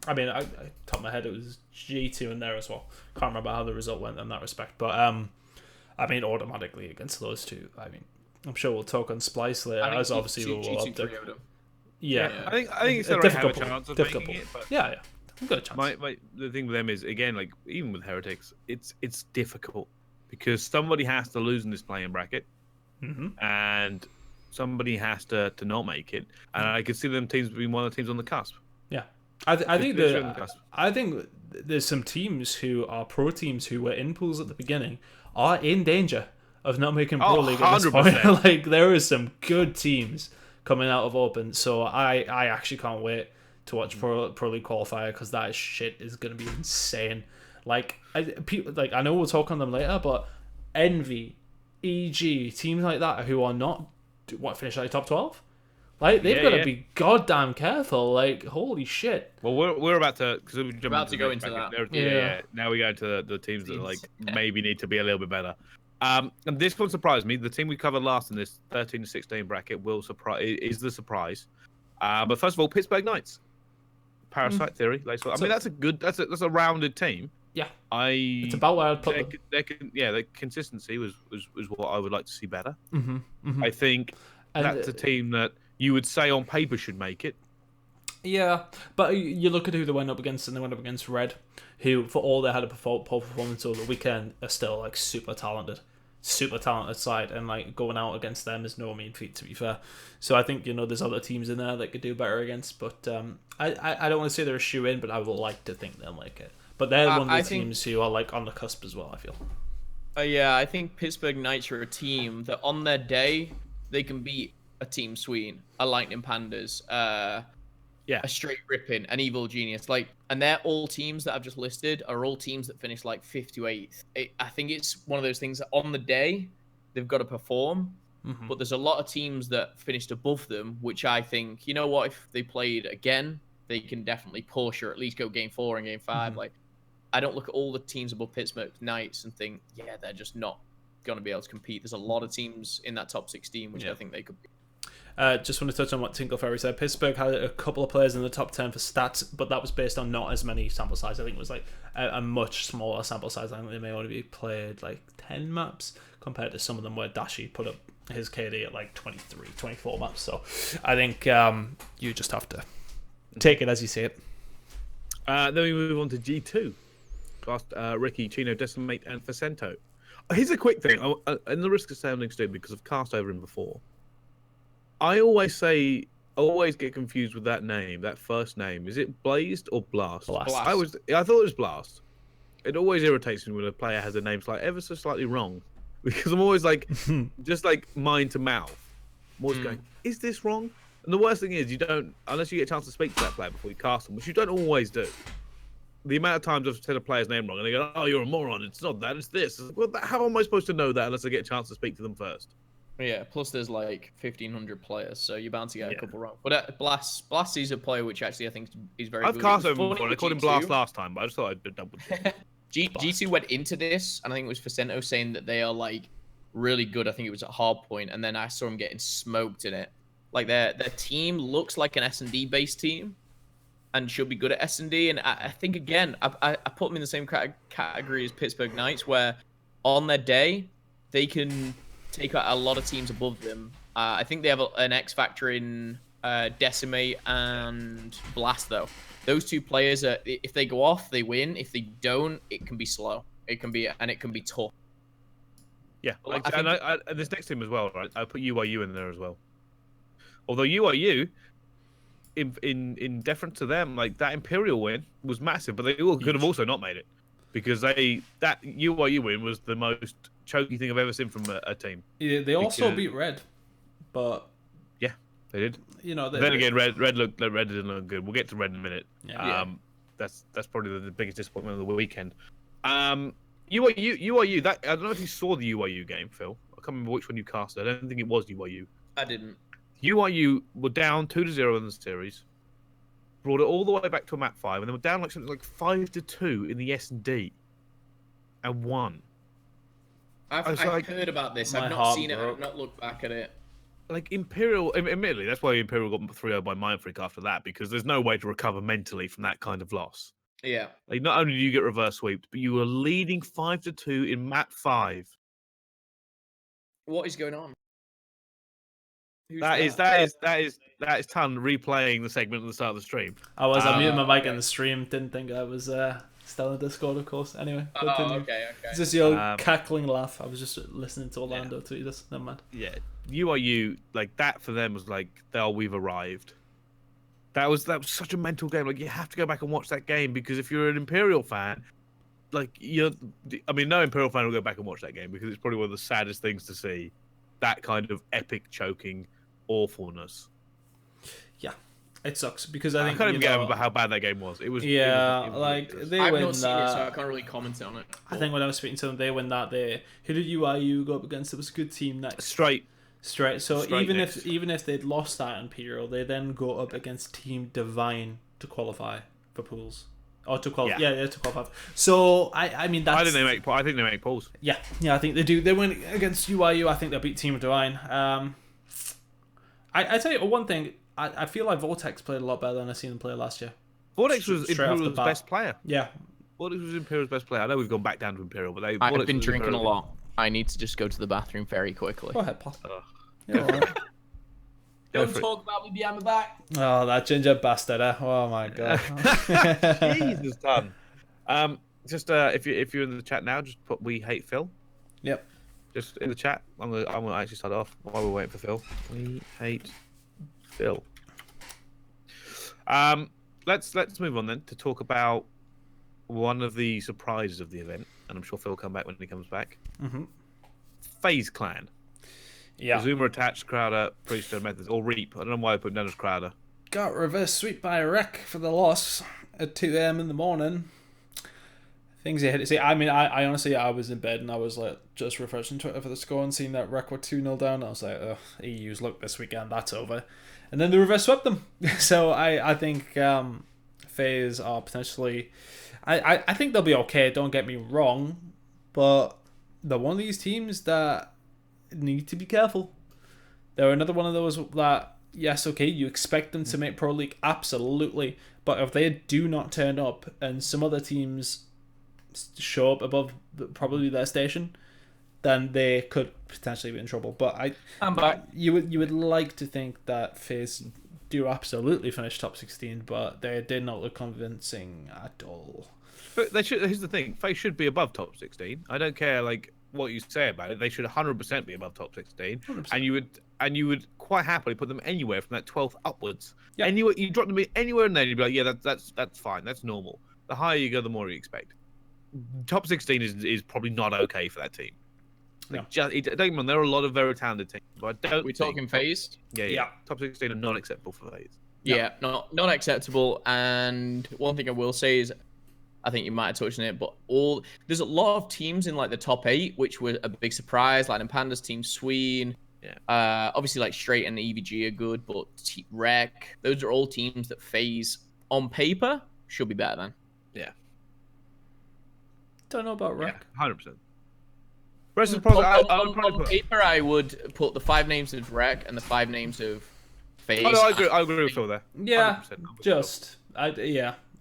I mean, I top of my head, it was G2 in there as well. Can't remember how the result went in that respect, but I mean, automatically against those two. I mean, I'm sure we'll talk on Splice later, as obviously we will OpTic. Yeah, I think it's a difficult chance of making it, but yeah. Got a chance. The thing with them is, again, like even with Heretics, it's difficult because somebody has to lose in this playing bracket, and somebody has to not make it. And I could see them teams being one of the teams on the cusp. Yeah, I think there's some teams who are pro teams who were in pools at the beginning are in danger of not making pro league at this point. Like there is some good teams coming out of open, so I actually can't wait to watch Pro League qualifier, because that shit is gonna be insane. I know we'll talk on them later, but Envy, EG, teams like that who are not finish like top 12, like they've got to be goddamn careful. Like holy shit. Well, we're about to go into that. Now we go to the teams that like maybe need to be a little bit better. And this one surprised me. The team we covered last in this 13 to 16 bracket is the surprise. But first of all, Pittsburgh Knights. Parasite Theory. I mean, that's a rounded team. Yeah. It's about where I'd put them. Their consistency was what I would like to see better. I think that's a team that you would say on paper should make it. Yeah, but you look at who they went up against, and they went up against Red, who, for all they had a poor performance over the weekend, are still like super talented side, and like going out against them is no mean feat, to be fair. So I think there's other teams in there that could do better against, but I don't want to say they're a shoe in, but I would like to think they'll make it. But they're one of the teams who are like on the cusp as well, I feel. Yeah, I think Pittsburgh Knights are a team that on their day they can beat a Team Sweden, a Lightning Pandas, a Straight Ripping, an Evil Genius, and they're all teams that I've just listed are all teams that finish like 5th to 8th. I think it's one of those things that on the day they've got to perform, but there's a lot of teams that finished above them, which I think, if they played again, they can definitely push or at least go game 4 and game 5. Like, I don't look at all the teams above Pittsburgh Knights and think, yeah, they're just not going to be able to compete. There's a lot of teams in that top 16 which I think they could be. Just want to touch on what Tinkle Ferry said. Pittsburgh had a couple of players in the top 10 for stats, but that was based on not as many sample size. I think it was like a much smaller sample size. I think they may only be played like 10 maps compared to some of them where Dashi put up his KD at like 23, 24 maps. So I think you just have to take it as you see it. Then we move on to G2. Past Ricky, Chino, Decimate, and Facento. Here's a quick thing, and the risk of sounding stupid because I've cast over him before. I always get confused with that name, that first name. Is it Blazed or Blast? Blast. I thought it was Blast. It always irritates me when a player has a name ever so slightly wrong, because I'm always like, just like mind to mouth. I'm always going, is this wrong? And the worst thing is, you don't, unless you get a chance to speak to that player before you cast them, which you don't always do. The amount of times I've said a player's name wrong, and they go, "Oh, you're a moron. It's not that. It's this." It's like, well, how am I supposed to know that unless I get a chance to speak to them first? Yeah, plus there's like 1,500 players, so you're bound to get a couple wrong. But Blast is a player which actually I think is very good. I've cast over him before. I called him Blast last time, but I just thought I'd double check. G2 went into this, and I think it was Facento saying that they are like really good. I think it was at Hardpoint, and then I saw him getting smoked in it. Like their team looks like an S&D based team, and should be good at S&D. And I think again, I put them in the same category as Pittsburgh Knights, where on their day they can take out a lot of teams above them. I think they have an X factor in Decimate and Blast, though. Those two players, if they go off, they win. If they don't, it can be slow. It can be tough. Yeah, and this next team as well, right? I put UIU in there as well. Although UIU, in deference to them, like that Imperial win was massive, but they all could have also not made it, because that UIU win was the most choky thing I've ever seen from a team. Yeah, they also beat Red, but yeah, they did. You know, then again, Red didn't look good. We'll get to Red in a minute. Yeah. That's probably the biggest disappointment of the weekend. UIU. That I don't know if you saw the UIU game, Phil. I can't remember which one you cast. I don't think it was UIU. I didn't. UIU were down 2-0 in the series, brought it all the way back to a map 5, and then were down like something like 5-2 in the S&D, and won. I've heard about this. I've not seen it. I've not looked back at it. Like Imperial, admittedly, that's why Imperial got 3-0 by Mindfreak after that, because there's no way to recover mentally from that kind of loss. Yeah. Like, not only do you get reverse swept, but you were leading 5-2 in map 5. What is going on? That is Tunn replaying the segment at the start of the stream. I muted my mic in the stream. Didn't think I was still in Discord, of course. Anyway, okay. It's just your cackling laugh. I was just listening to Orlando tweet us. Never mind. Yeah, UIU, like that for them was like, oh, we've arrived. That was such a mental game. Like, you have to go back and watch that game, because if you're an Imperial fan, like no Imperial fan will go back and watch that game, because it's probably one of the saddest things to see. That kind of epic choking awfulness. Yeah, it sucks, because I think can't even get over how bad that game was. It was they I've win not seen it, that. so I can't really comment on it. I think when I was speaking to them, they win that. Who did UIU go up against? It was a good team next. Straight. So even if they'd lost that Imperial, they then go up against Team Divine to qualify for pools. Or to qualify, to qualify. So I mean, that's. I think they make pools. Yeah, I think they do. They win against UIU. I think they'll beat Team Divine. I tell you one thing. I feel like Vortex played a lot better than I seen them play last year. Vortex was Imperial's best player. Yeah. Vortex was Imperial's best player. I know we've gone back down to Imperial, but I've been drinking a lot. I need to just go to the bathroom very quickly. Go ahead, Paul. Don't talk about me behind my back. Oh, that ginger bastard! Oh my god. Jesus, Tunn. Just if you're in the chat now, just put "We hate Phil." Yep. Just in the chat. I'm gonna actually start off while we're waiting for Phil. We hate Phil. Let's move on then to talk about one of the surprises of the event, and I'm sure Phil will come back when he comes back. Mm-hmm. FaZe Clan. Yeah. Zoomer attached, Crowder, Priesthood Methods, or Reap. I don't know why I put down as Crowder. Got reverse sweep by Wreck for the loss at 2 a.m. in the morning. Things you hit. See, I mean, I honestly, I was in bed and I was like just refreshing Twitter for the score and seeing that Rec were 2-0 down. I was like, oh, EU's luck this weekend, that's over. And then the reverse swept them. So I think FaZe are potentially. I think they'll be okay. Don't get me wrong, but they're one of these teams that need to be careful. They're another one of those that, yes, okay, you expect them to make Pro League, absolutely, but if they do not turn up and some other teams show up above probably their station, then they could potentially be in trouble. But I'm back. You would like to think that FaZe do absolutely finish top 16, but they did not look convincing at all. But they should. Here's the thing: FaZe should be above top 16. I don't care like what you say about it. They should 100% be above top 16, 100%. and you would quite happily put them anywhere from that 12th upwards. Yeah. Anywhere you drop them anywhere in there, you'd be like, yeah, that's fine, that's normal. The higher you go, the more you expect. Top 16 is probably not okay for that team. Like, don't get me wrong, there are a lot of very talented teams, but I don't. We're talking FaZe. Yeah. Top 16 are not acceptable for FaZe. Yeah, not acceptable. And one thing I will say is, I think you might have touched on it, but there's a lot of teams in like the top 8, which were a big surprise. Like Panda's team, Sween. Yeah. Obviously, like Straight and EVG are good, but Rec, those are all teams that FaZe on paper should be better than. Yeah. Don't know about Rec. Yeah, 100%. On paper, I would put the 5 names of Rec and the 5 names of FaZe. Oh, no, I agree with Phil there. Yeah,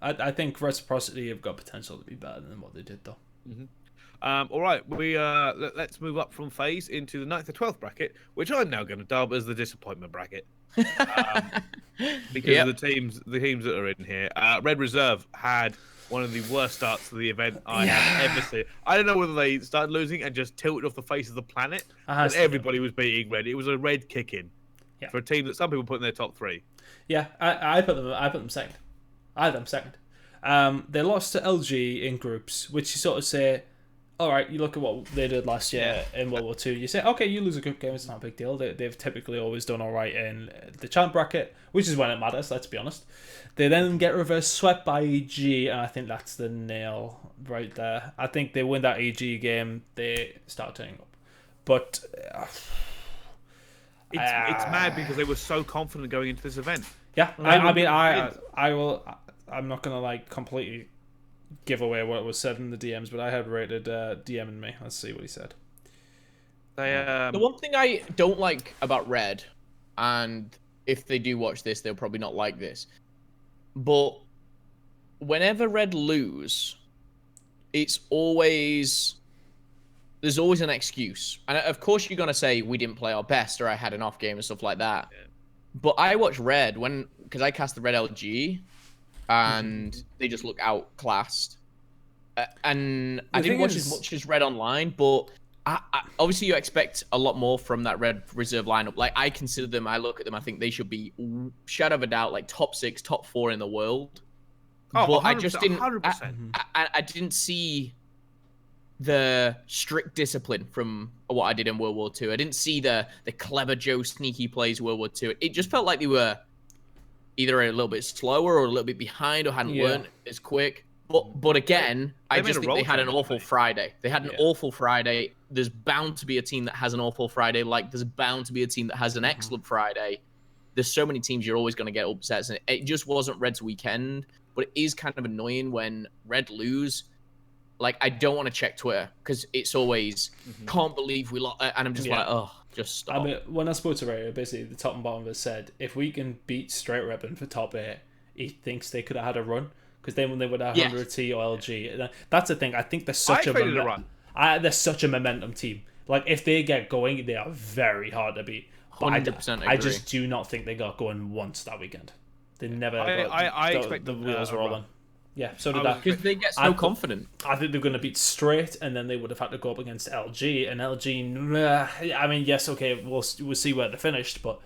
I think Reciprocity have got potential to be better than what they did, though. Mm-hmm. All right, let's move up from FaZe into the 9th to 12th bracket, which I'm now going to dub as the disappointment bracket, because of the teams that are in here. Red Reserve had one of the worst starts to the event I have ever seen. I don't know whether they started losing and just tilted off the face of the planet, but everybody was beating Red. It was a Red kick-in for a team that some people put in their top 3. Yeah, I put them second. I had them second. They lost to LG in groups, which you sort of say, all right, you look at what they did last year in World War II. You say, okay, you lose a group game, it's not a big deal. They've typically always done all right in the champ bracket, which is when it matters, let's be honest. They then get reverse swept by EG, and I think that's the nail right there. I think they win that EG game, they start turning up. But it's mad because they were so confident going into this event. Yeah, I'm not gonna like completely give away what was said in the DMs, but I had rated DMing me. Let's see what he said. The one thing I don't like about Red, and if they do watch this, they'll probably not like this, but whenever Red lose, there's always an excuse. And of course you're gonna say we didn't play our best or I had an off game and stuff like that. Yeah. But I watch Red because I cast the Red LG, and they just look outclassed. And I didn't watch as much as Red Online, but I obviously you expect a lot more from that Red Reserve lineup. Like I consider them, I look at them, I think they should be shadow of a doubt like top 6, top 4 in the world. Oh, but I just didn't. 100%. I didn't see the strict discipline from what I did in World War II. I didn't see the clever Joe sneaky plays World War II. It just felt like they were either a little bit slower or a little bit behind or hadn't learned as quick. But again, I just think they had an awful Friday. They had an awful Friday. There's bound to be a team that has an awful Friday. Like there's bound to be a team that has an excellent Friday. There's so many teams you're always going to get upsets, and it just wasn't Red's weekend. But it is kind of annoying when Red lose. Like, I don't want to check Twitter because it's always, can't believe we lost. And I'm just like, oh, just stop. I mean, when I spoke to Ray, basically the top and bottom of it said, if we can beat Straight Ribbon for top 8, he thinks they could have had a run. Because then when they would have 100T or LG, that's the thing. I think they're such they're such a momentum team. Like, if they get going, they are very hard to beat. But 100% agree. I just do not think they got going once that weekend. They never I expect the wheels rolling. Yeah, so did that. Because they get so confident. I think they're going to beat Straight, and then they would have had to go up against LG. And LG, I mean, yes, okay, we'll see where they finished, but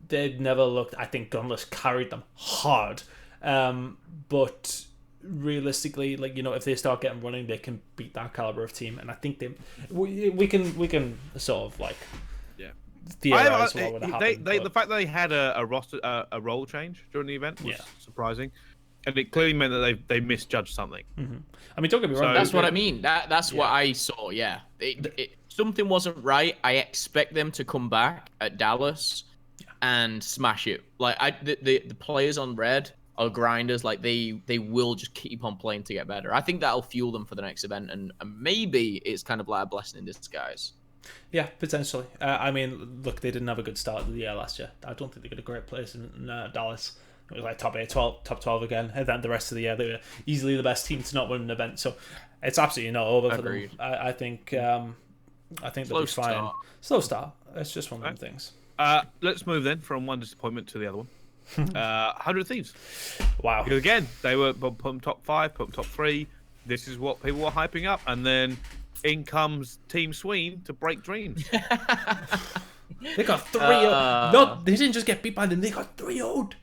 they never looked. I think Gunless carried them hard. But realistically, like, you know, if they start getting running, they can beat that caliber of team. And I think we can sort of like theorize what would have happened. The fact that they had a roster a role change during the event was surprising. and it clearly meant that they misjudged something. Mm-hmm. I mean, don't get me wrong. That's what I mean. That's what I saw. Yeah, something wasn't right. I expect them to come back at Dallas and smash it. Like the players on red are grinders. Like they will just keep on playing to get better. I think that'll fuel them for the next event, and maybe it's kind of like a blessing in disguise. Yeah, potentially. I mean, look, they didn't have a good start to the year last year. I don't think they got a great place in Dallas. It was like top 12 again. And then the rest of the year, they were easily the best team to not win an event. So it's absolutely not over for them. I think they'll be fine. Slow start. It's just one of them things. Let's move then from one disappointment to the other one. 100 Thieves. Wow. Because again, they were put them top 5, put them top 3. This is what people were hyping up, and then in comes Team Sween to break dreams. They got 3-0. No, they didn't just get beat by them. They got 3-0'd.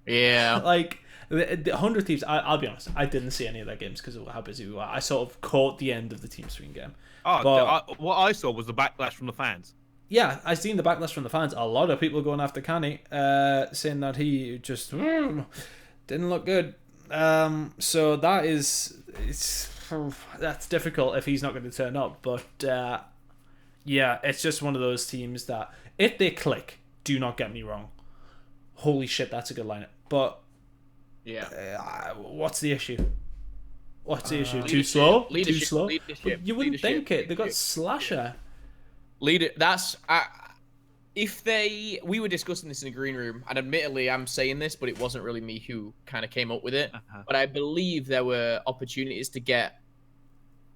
Yeah. Like, the 100 Thieves, I'll be honest, I didn't see any of their games because of how busy we were. I sort of caught the end of the Team Sween game. What I saw was the backlash from the fans. Yeah, I seen the backlash from the fans. A lot of people going after Canny, saying that he just didn't look good. So that's difficult if he's not going to turn up. But yeah, it's just one of those teams that if they click, do not get me wrong. Holy shit, that's a good lineup. But yeah, what's the issue? What's the issue? Too slow? Too slow? You wouldn't think it. They got Slasher. We were discussing this in the green room, and admittedly I'm saying this, but it wasn't really me who kind of came up with it. But I believe there were opportunities to get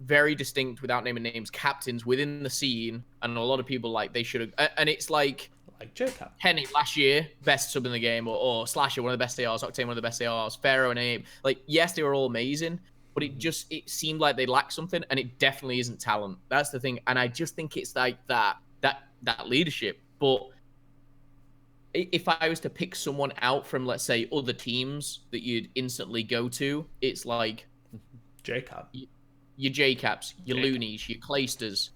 very distinct, without naming names, captains within the scene, and a lot of people they should have. And it's like J-Cap. Henny last year, best sub in the game, or Slasher, one of the best ARs, Octane, one of the best ARs, Pharaoh and Abe. Yes, they were all amazing, but it seemed like they lacked something, and it definitely isn't talent. That's the thing, and I just think it's like that leadership. But if I was to pick someone out from, let's say, other teams that you'd instantly go to, it's like J-Cap. Your J-Caps, your Loonies, your Claysters,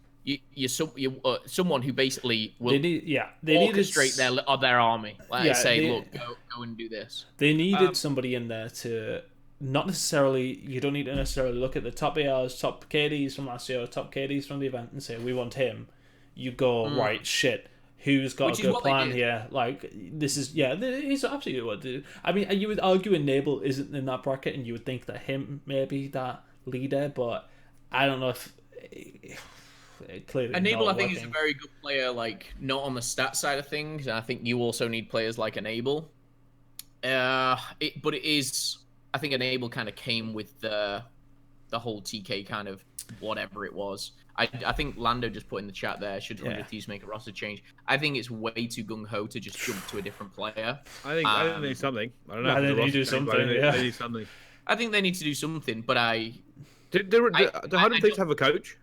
someone who basically will orchestrate their army. Look, go and do this. They needed somebody in there to not necessarily. You don't need to necessarily look at the top ARs, top KDs from last year, or top KDs from the event, and say we want him. You go right, shit. Who's got a good plan here? Like this is he's absolutely what to do. I mean, you would argue Enable isn't in that bracket, and you would think that him maybe that leader, but I don't know if. Clearly Enable, I think, is a very good player, not on the stat side of things. And I think you also need players like Enable. But it is, I think Enable kind of came with the whole TK kind of whatever it was. I think Lando just put in the chat there, should 100 Thieves make a roster change? I think it's way too gung-ho to just jump to a different player. I think they need something. I don't know. I think they need to do something. They need something. I think they need to do something, but Do 100 Thieves have a coach?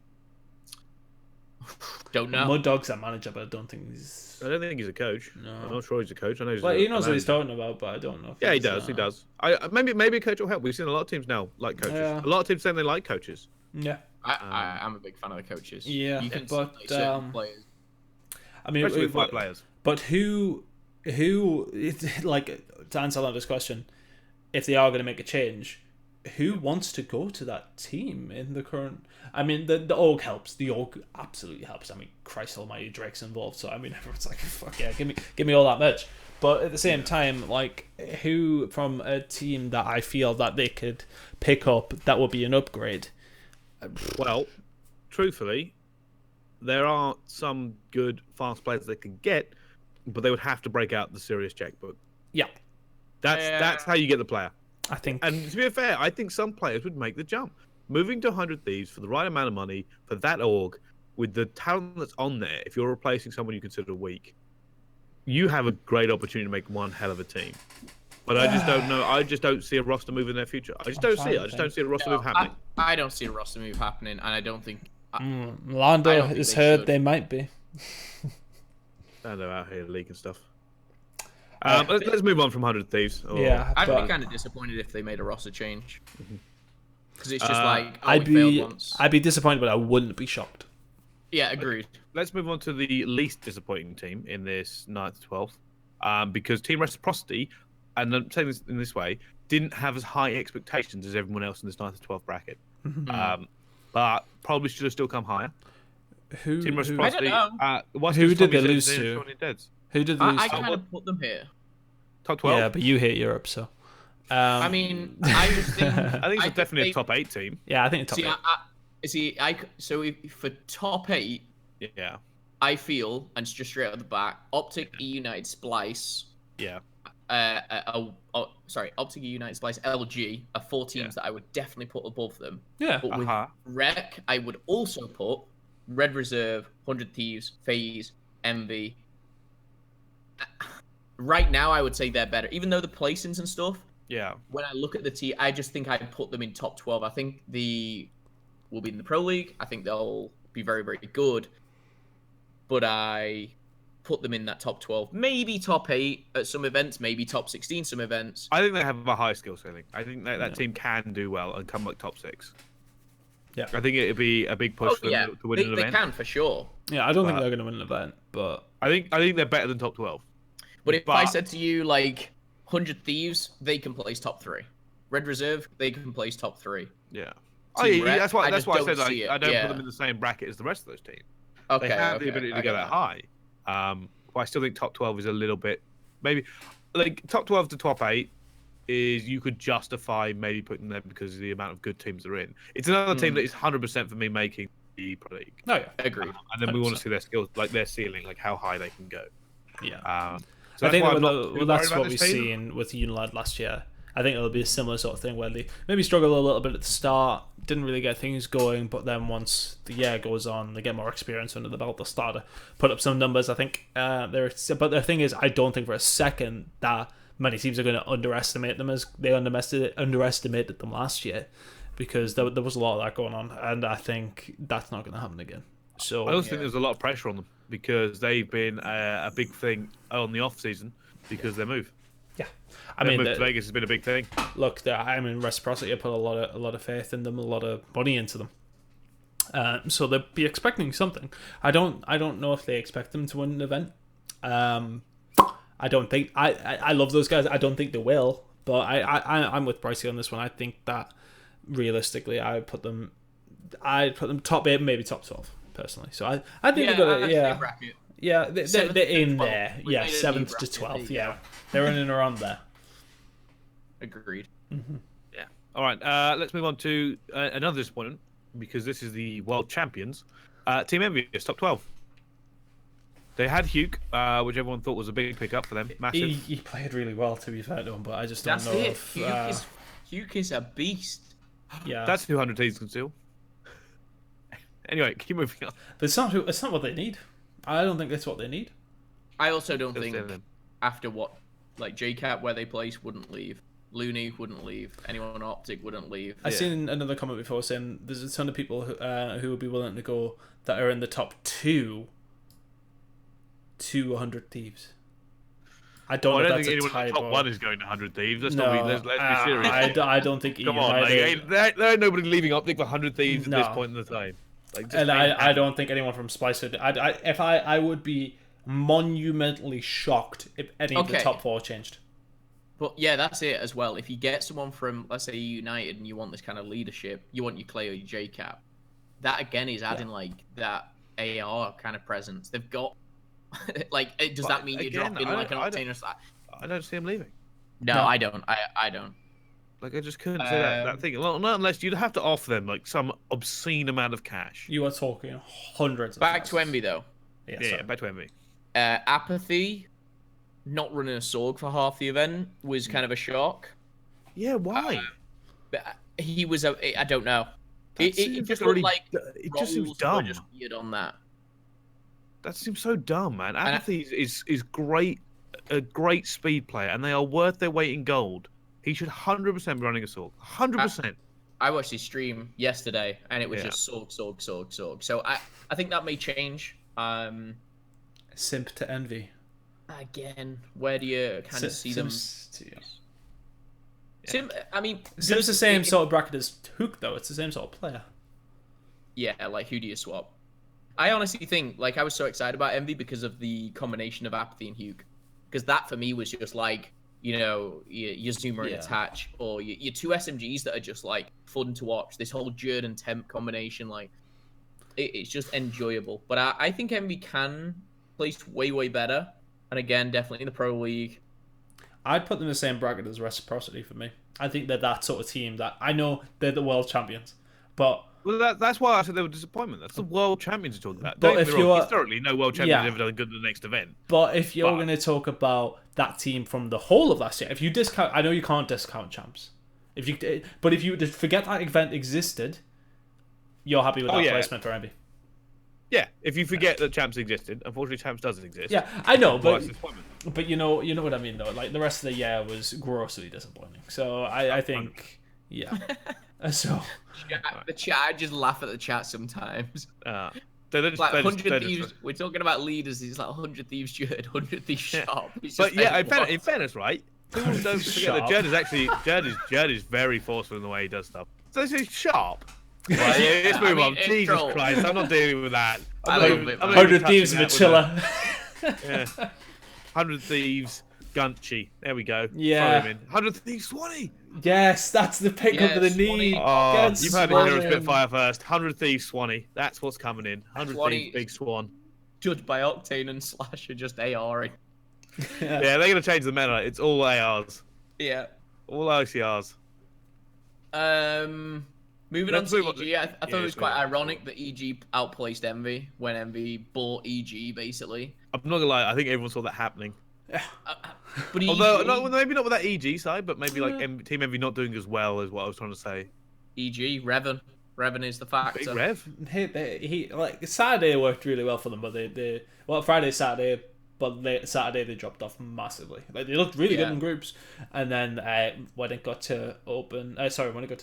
Don't know. Mud Dog's a manager, but I don't think he's a coach. No. I'm not sure he's a coach. I know he knows what he's talking about, but I don't know. He does. He does. Maybe a coach will help. We've seen a lot of teams now like coaches. Yeah. A lot of teams saying they like coaches. Yeah. I'm a big fan of the coaches. Yeah, you can but players. I mean, especially with 5 players. But who, to answer Lando's question, if they are going to make a change, who wants to go to that team in the current? I mean, the org helps. The org absolutely helps. I mean, Christ Almighty, Drake's involved, so I mean, everyone's like, "Fuck yeah, give me all that merch." But at the same time, who from a team that I feel that they could pick up that would be an upgrade? Well, truthfully, there are some good fast players they could get, but they would have to break out the serious checkbook. Yeah, that's how you get the player. I think. And to be fair, I think some players would make the jump. Moving to 100 Thieves for the right amount of money for that org, with the talent that's on there, if you're replacing someone you consider weak, you have a great opportunity to make one hell of a team. But I just don't know. I just don't see a roster move in their future. I just don't see it. I just don't see a roster move happening. I don't see a roster move happening, and I don't think... Lando has heard they might be. Lando out here leaking stuff. Let's move on from 100 Thieves. I'd be kind of disappointed if they made a roster change. Because it's just failed once. I'd be disappointed, but I wouldn't be shocked. Yeah, agreed. Let's move on to the least disappointing team in this 9th to 12th. Because Team Reciprocity and I'm saying this in this way, didn't have as high expectations as everyone else in this 9th to 12th bracket. But probably should have still come higher. Who I don't know. Who did they lose to? Who did they lose I to? kind of put them here. Top 12? Yeah, but you hate Europe, so. I mean, I just think I think it's definitely a top 8 team. Yeah, I think top see, 8. So for top 8, Yeah. I feel, and it's just straight out of the back, OpTic, United, Splice. Yeah. OpTic, United, Splice, LG are 4 teams that I would definitely put above them. Yeah. But with Rec, I would also put Red Reserve, 100 Thieves, FaZe, Envy. Right now, I would say they're better, even though the placings and stuff. Yeah. When I look at the team, I just think I'd put them in top 12. I think will be in the Pro League. I think they'll be very, very good. But I put them in that top 12, maybe top 8 at some events, maybe top 16 some events. I think they have a high skill ceiling. I think that team can do well and come like top 6. Yeah. I think it'd be a big push for them to win an event. They can for sure. Yeah, I don't think they're going to win an event, but I think they're better than top 12. But if I said to you, like, 100 Thieves, they can place top 3. Red Reserve, they can place top 3. Yeah. That's why I said don't like, see it. I don't put them in the same bracket as the rest of those teams. Okay, they have the ability to go that high. But I still think top 12 is a little bit, maybe, like top 12 to top 8 is you could justify maybe putting them because of the amount of good teams they're in. It's another team that is 100% for me making the Pro League. Oh yeah, agreed. And then we want to see their skills, like their ceiling, like how high they can go. Yeah. So I think that's what we've seen with Unilad last year. I think it'll be a similar sort of thing where they maybe struggle a little bit at the start, didn't really get things going, but then once the year goes on, they get more experience under the belt, they'll start to put up some numbers. I think but the thing is, I don't think for a second that many teams are going to underestimate them as they underestimated them last year, because there was a lot of that going on, and I think that's not going to happen again. So I also think there's a lot of pressure on them because they've been a big thing on the off season because their move. Yeah, I mean, move to Vegas has been a big thing. Look, I mean, reciprocity. I put a lot of faith in them, a lot of money into them. So they'll be expecting something. I don't know if they expect them to win an event. I don't think I love those guys. I don't think they will, but I'm with Bricey on this one. I think that realistically, I'd put them top 8, maybe top 12 personally. So I think they're gonna yeah, they're in there. Yeah, 7th to 12th. Yeah, they're in and around there. Agreed. Mm-hmm. Yeah. All right. Let's move on to another disappointment because this is the world champions. Team Envious, top 12. They had Hugh, which everyone thought was a big pickup for them. Massive. He played really well, to be fair to him, but I just don't That's know it. if... Hugh is a beast. Yeah. That's 200 T's can steal. Anyway, keep moving on. But it's not what they need. I don't think that's what they need. I also don't think after what, like JCap, where they place, wouldn't leave. Looney wouldn't leave. Anyone on OpTic wouldn't leave. I've seen another comment before saying there's a ton of people who would be willing to go that are in the top 2 to 100 Thieves. I don't know if that's think anyone in the top 1 is going to 100 Thieves. Let's be serious. I don't think Come on, there ain't nobody leaving OpTic for 100 Thieves at this point in the time. Like, and I don't think anyone from Splice would. I would be monumentally shocked if any of the top 4 changed. But yeah, that's it as well. If you get someone from, let's say, United, and you want this kind of leadership, you want your Clay or your JCap, that again is adding like that AR kind of presence. They've got like, does that mean you're dropping like an Octane or something? I don't see him leaving. No, I don't. I don't. Like, I just couldn't say that thing. Well, not unless you'd have to offer them like some obscene amount of cash. You are talking hundreds. Back to Envy though. Yeah, back to Envy. Apathy, not running a Sorg for half the event was kind of a shock. Yeah, why? But he was I don't know. It just really, looked like it just seems dumb. Just weird on that. That seems so dumb, man. Apathy is great, a great speed player, and they are worth their weight in gold. He should 100% be running a Sorg. 100%. I watched his stream yesterday, and it was just Sorg. So I think that may change. Simp to Envy. Again, where do you kind of see them? Sim, I mean, Simp's the same sort of bracket as Hook, though. It's the same sort of player. Yeah, like who do you swap? I honestly think, like, I was so excited about Envy because of the combination of Apathy and Hugh. Because that, for me, was just like, your Zoomer and Attach, or your two SMGs that are just like fun to watch. This whole Jerd and Temp combination, like it's just enjoyable. But I think Envy can place way better, and again, definitely in the Pro League. I'd put them in the same bracket as Reciprocity for me. I think they're that sort of team that I know they're the world champions, but. Well, that's why I said they were disappointment. That's the world champions you're talking about. But Don't if get me wrong, you're historically, no world champion has ever done good at the next event. But if you're going to talk about that team from the whole of last year, if you discount, I know you can't discount champs. If you forget that event existed, you're happy with that placement for Envy. Yeah, if you forget that champs existed, unfortunately, champs doesn't exist. Yeah, I know, but you know what I mean though. Like the rest of the year was grossly disappointing. So I think, yeah. So the chat, I just laugh at the chat sometimes. Just, like 100 Thieves, we're talking about leaders. It's like 100 Thieves Jerd, 100 Thieves Sharp. But yeah, in fairness, right? People don't forget that Jerd is very forceful in the way he does stuff. So this is Sharp. Right, let's move on. Jesus Christ, I'm not dealing with that. 100 Thieves Machilla. Yeah. 100 Thieves Gunchy. There we go. Yeah. 100 Thieves Swanee. Yes, that's the pick up of the knee. Oh, you've heard it here at Spitfire first. 100 Thieves Swanee. That's what's coming in. 100 Thieves Big Swan. Judged by Octane and Slash are just ARing. Yeah, they're going to change the meta. It's all ARs. Yeah. All OCRs. Moving on to EG, I thought it was quite ironic that EG outplaced Envy when Envy bought EG, basically. I'm not going to lie, I think everyone saw that happening. But Although, maybe not with that EG side, but maybe like Team Envy not doing as well as what I was trying to say. EG, Revan is the factor. Big Rev. He like Saturday worked really well for them, but Friday, Saturday, but Saturday they dropped off massively. Like they looked really good in groups, and then when it got to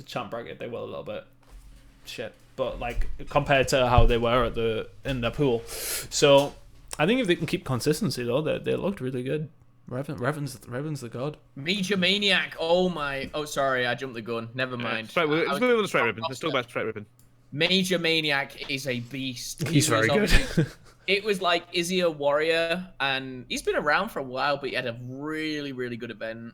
champ bracket, they were a little bit shit. But like compared to how they were in the pool, so I think if they can keep consistency though, they looked really good. Revan's the god. Major Maniac. Oh, sorry, I jumped the gun. Never mind. Let's move on to straight ripping. Let's talk about straight ripping. Major Maniac is a beast. He's very good. It was like, is he a warrior? And he's been around for a while, but he had a really, really good event.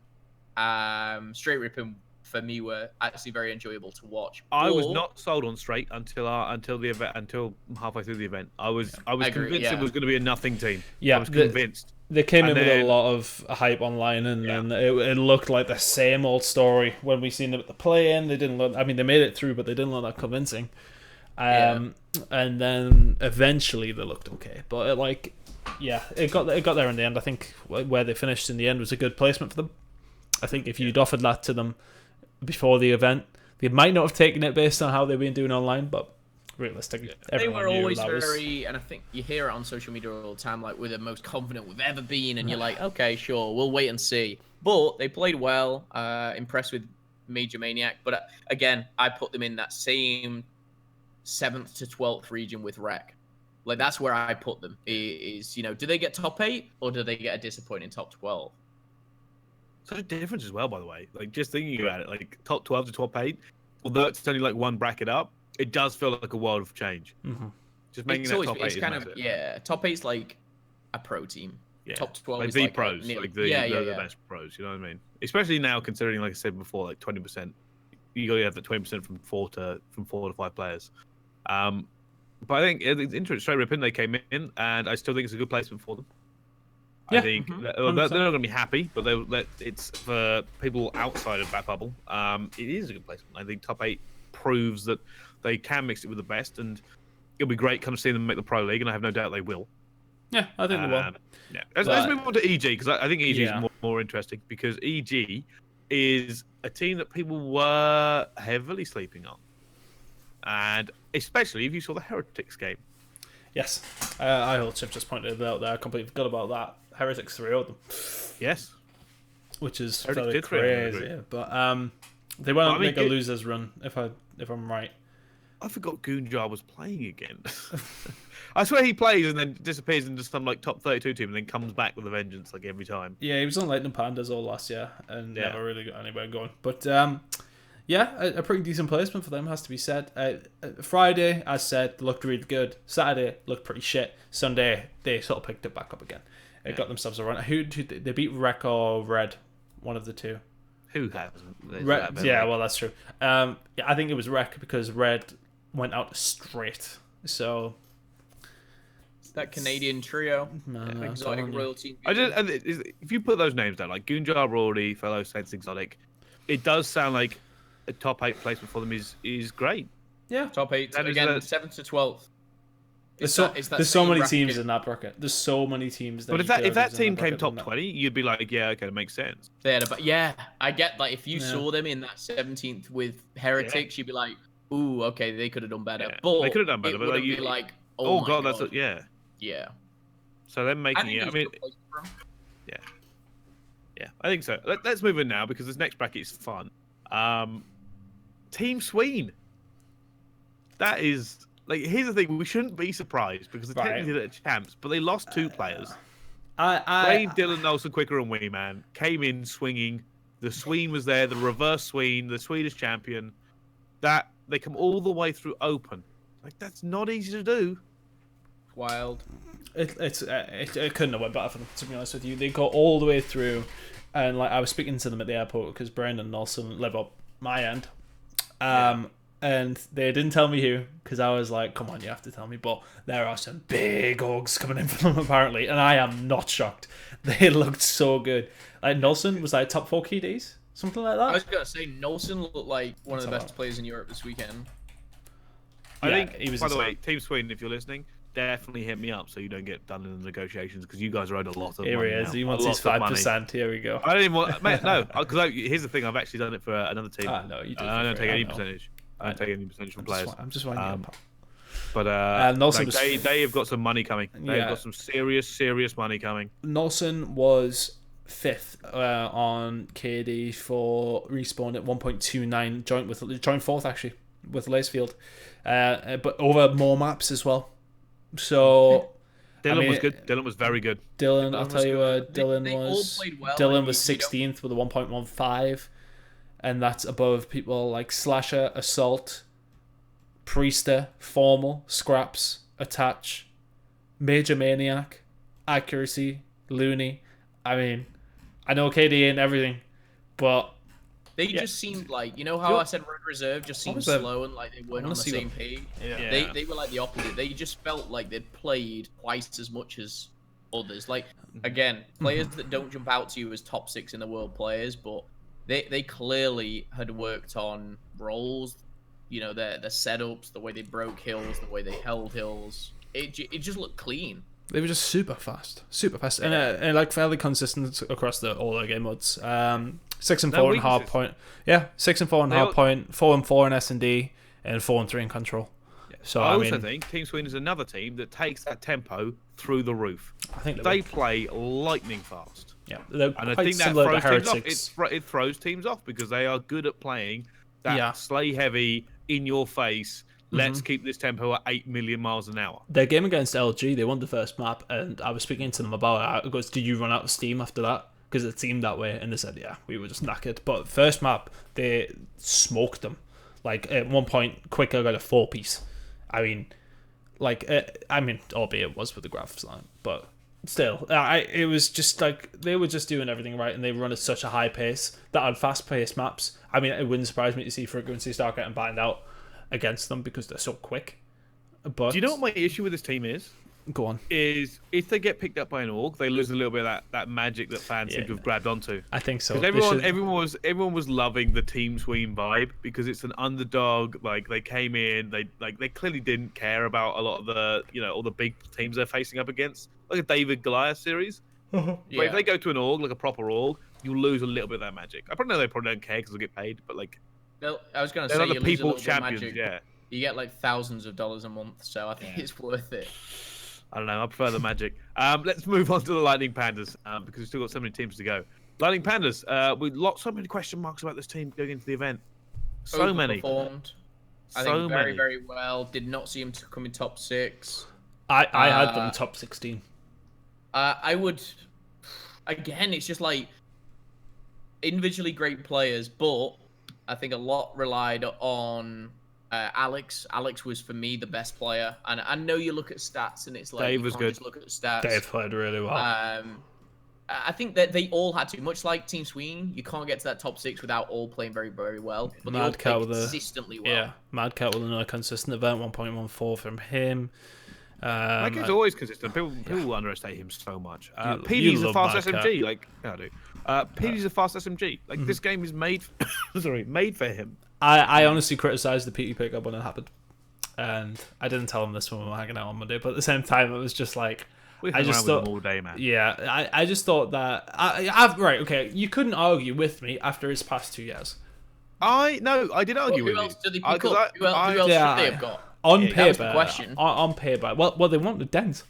Straight ripping for me were actually very enjoyable to watch. I was not sold on straight until the event, until halfway through the event. I was convinced it was going to be a nothing team. Yeah, I was convinced. They came in with a lot of hype online, and it looked like the same old story when we seen them at the play-in. They didn't look. I mean, they made it through, but they didn't look that convincing. And then eventually they looked okay, but it got there in the end. I think where they finished in the end was a good placement for them. I think if you'd offered that to them before the event, they might not have taken it based on how they've been doing online, but realistically, they were always very, and I think you hear it on social media all the time, like we're the most confident we've ever been, and you're like, okay, sure, we'll wait and see. But they played well, impressed with Major Maniac, but again, I put them in that same 7th to 12th region with Rec. Like that's where I put them. Is do they get top 8 or do they get a disappointing top 12? Such a difference as well, by the way. Like just thinking about it, like top 12 to top 8, although it's only like one bracket up, it does feel like a world of change. Mm-hmm. Just making that top 8 is kind of top 8's like a pro team. Yeah. Top 12 like is the like pros, like the best pros. You know what I mean? Especially now, considering, like I said before, like 20%. You got to have that 20% from 4 to 5 players. But I think it's interesting. Straight ripping, they came in, and I still think it's a good placement for them. Yeah. I think they're not going to be happy, but it's for people outside of that bubble. It is a good placement. I think top 8 proves that they can mix it with the best, and it'll be great kind of seeing them make the pro league, and I have no doubt they will. Yeah, I think they will. Yeah. Let's move on to EG, because I think EG is more interesting, because EG is a team that people were heavily sleeping on. And especially if you saw the Heretics game. Yes. I also just pointed it out there. I completely forgot about that. Heretics 3-0'd them. Yes. Which is Heretics crazy. Yeah. But they won't make a loser's run, if I'm right. I forgot Goonjar was playing again. I swear he plays and then disappears into some like top 32 team and then comes back with a vengeance like every time. Yeah, he was on Lightning Pandas all last year and never really got anywhere going. But a pretty decent placement for them, has to be said. Friday, as said, looked really good. Saturday looked pretty shit. Sunday, they sort of picked it back up again. Got themselves a run. Who they beat? Rec or Red? one of the two. Who hasn't? Yeah, well, that's true. Yeah, I think it was Rec because Red went out straight. So That Canadian trio, Man, I'm exotic telling you. royalty. If you put those names down, like Gunjar, Rory, fellow Saints Exotic, it does sound like a top 8 placement for them is great. Yeah, Top 8 That is again, a- 7th to 12th. there's It's that so same many bracket. teams in that bracket. There's so many teams. But you could if that argue is in team came bracket top that- 20, you'd be like, yeah, okay, that makes sense. But yeah, I get like if you Yeah. saw them in that 17th with Heretics, you'd be like, ooh, okay, they could have done better. Yeah, But they could have done better, It but, like, wouldn't you- be like, Oh, my god, god, that's yeah. So they're making think it. I was mean, a good place for 'em. yeah, I think so. Let's move in now because this next bracket is fun. Team Sween. That is like, here's the thing: we shouldn't be surprised because they Right. technically did it at champs, but they lost 2 players. I Brave, Dylan Nelson, Quicker, and Wee Man came in swinging. The Sween was there, the reverse Sween, the Swedish champion. That they come all the way through open. Like, that's not easy to do. Wild. it couldn't have went better for them, to be honest with you. They got all the way through, and like I was speaking to them at the airport because Brandon Nelson live up my end, and they didn't tell me who because I was like, come on, you have to tell me. But there are some big hogs coming in for them apparently, and I am not shocked. They looked so good. Like Nelson was like top 4 KDs, something like I was that. gonna say Nelson looked like one of the best players in Europe this weekend. I Yeah, think, he was by the insane. way, Team Sweden, if you're listening, definitely hit me up so you don't get done in the negotiations because you guys are owed a lot of Here money he is. now. He A wants his lot of money. 5%. Here we go. I don't even want, mate, no, because here's the thing: I've actually done it for another team. No, you did. I don't for take free, any know. percentage. I don't take any percentage from players. I'm just winding Um, up. But Nelson like, was- they have got some money coming. They've Yeah. got some serious money coming. Nelson was 5th on KD for Respawn at 1.29, joint 4th actually with Lacefield, but over more maps as well. So Dylan was good. Dylan was very good. Dylan, I'll Dylan tell was you where good. Dylan They all was. played well, Dylan and was you don't- 16th with a 1.15, and that's above people like Slasher, Assault, Priester, Formal, Scraps, Attach, Major Maniac, Accuracy, Looney. I mean, I know KD ain't everything, but They Yeah. just seemed like, you know how I said Red Reserve just seemed was that? slow and like they weren't on wanna the see same what- page. Yeah. They were like the opposite. They just felt like they'd played twice as much as others. Like again, players that don't jump out to you as top 6 in the world players, but they clearly had worked on roles, you know, their setups, the way they broke hills, the way they held hills. It just looked clean. they were just super fast, and like fairly consistent across all their game modes. 6 and No 4 in hard weaknesses. point. Yeah, 6 and 4 in They hard all- point, 4 and 4 in S&D, and 4 and 3 in control. So I I also mean, think Team Sweden is another team that takes that tempo through the roof. I think They will. play lightning fast. Yeah, they're And I quite think that similar to throws teams off. Heretics. It throws teams off because they are good at playing that Yeah. slay heavy, in your face. Let's keep this tempo at 8 million miles an hour. Their game against LG, they won the first map, and I was speaking to them about it. I goes, "Did you run out of steam after that?" Because it seemed that way, and they said, "Yeah, we were just knackered." But first map, they smoked them. Like at one point, Quicker got a 4-piece. I mean, albeit it was with the graphics line, but still, it was just like they were just doing everything right, and they run at such a high pace that on fast-paced maps, I mean, it wouldn't surprise me to see Frequency start getting banned out against them because they're so quick. But Do you know what my issue with this team is? Go on. Is if they get picked up by an org, they lose a little bit of that magic that fans seem to have grabbed onto. I think so. Because They should- everyone was loving the Team Sween vibe because it's an underdog. Like they came in, they clearly didn't care about a lot of the all the big teams they're facing up against, like a David Goliath series. But if they go to an org, like a proper org, you lose a little bit of that magic. I probably know they probably don't care because they get paid, but like Well, I was gonna they're say not you the lose a people's little bit of champions. magic. Yeah, You get like thousands of dollars a month, so I think it's worth it. I don't know. I prefer the magic. Let's move on to the Lightning Pandas because we've still got so many teams to go. Lightning Pandas. We so many question marks about this team going into the event. So many. Overperformed. I So think very, many. very well. Did not see him to come in top 6. I had them top 16. I would. Again, it's just like individually great players, but I think a lot relied on Alex. Alex was for me the best player, and I know you look at stats and it's like Dave you was can't good. just look at stats. Dave played really well. I think that they all had to, much like Team Sween, you can't get to that top 6 without all playing very, very well. But they all play consistently well. Yeah, Mad Cat with another consistent event, 1.14 from him. That kid's always consistent. People underestimate him so much. PD's a fast SMG. Like, I do. PD's a fast SMG. Like, this game is made, made for him. I honestly criticised the PT pickup when it happened, and I didn't tell him this when we were hanging out on Monday. But at the same time, it was just like, I just thought with him all day, man. Yeah, I just thought that right. Okay, you couldn't argue with me after his past 2 years. I did argue with you. Who else did they pick up? Who else should they have got? On That was paper, the question. On paper, well, they wanted Dens.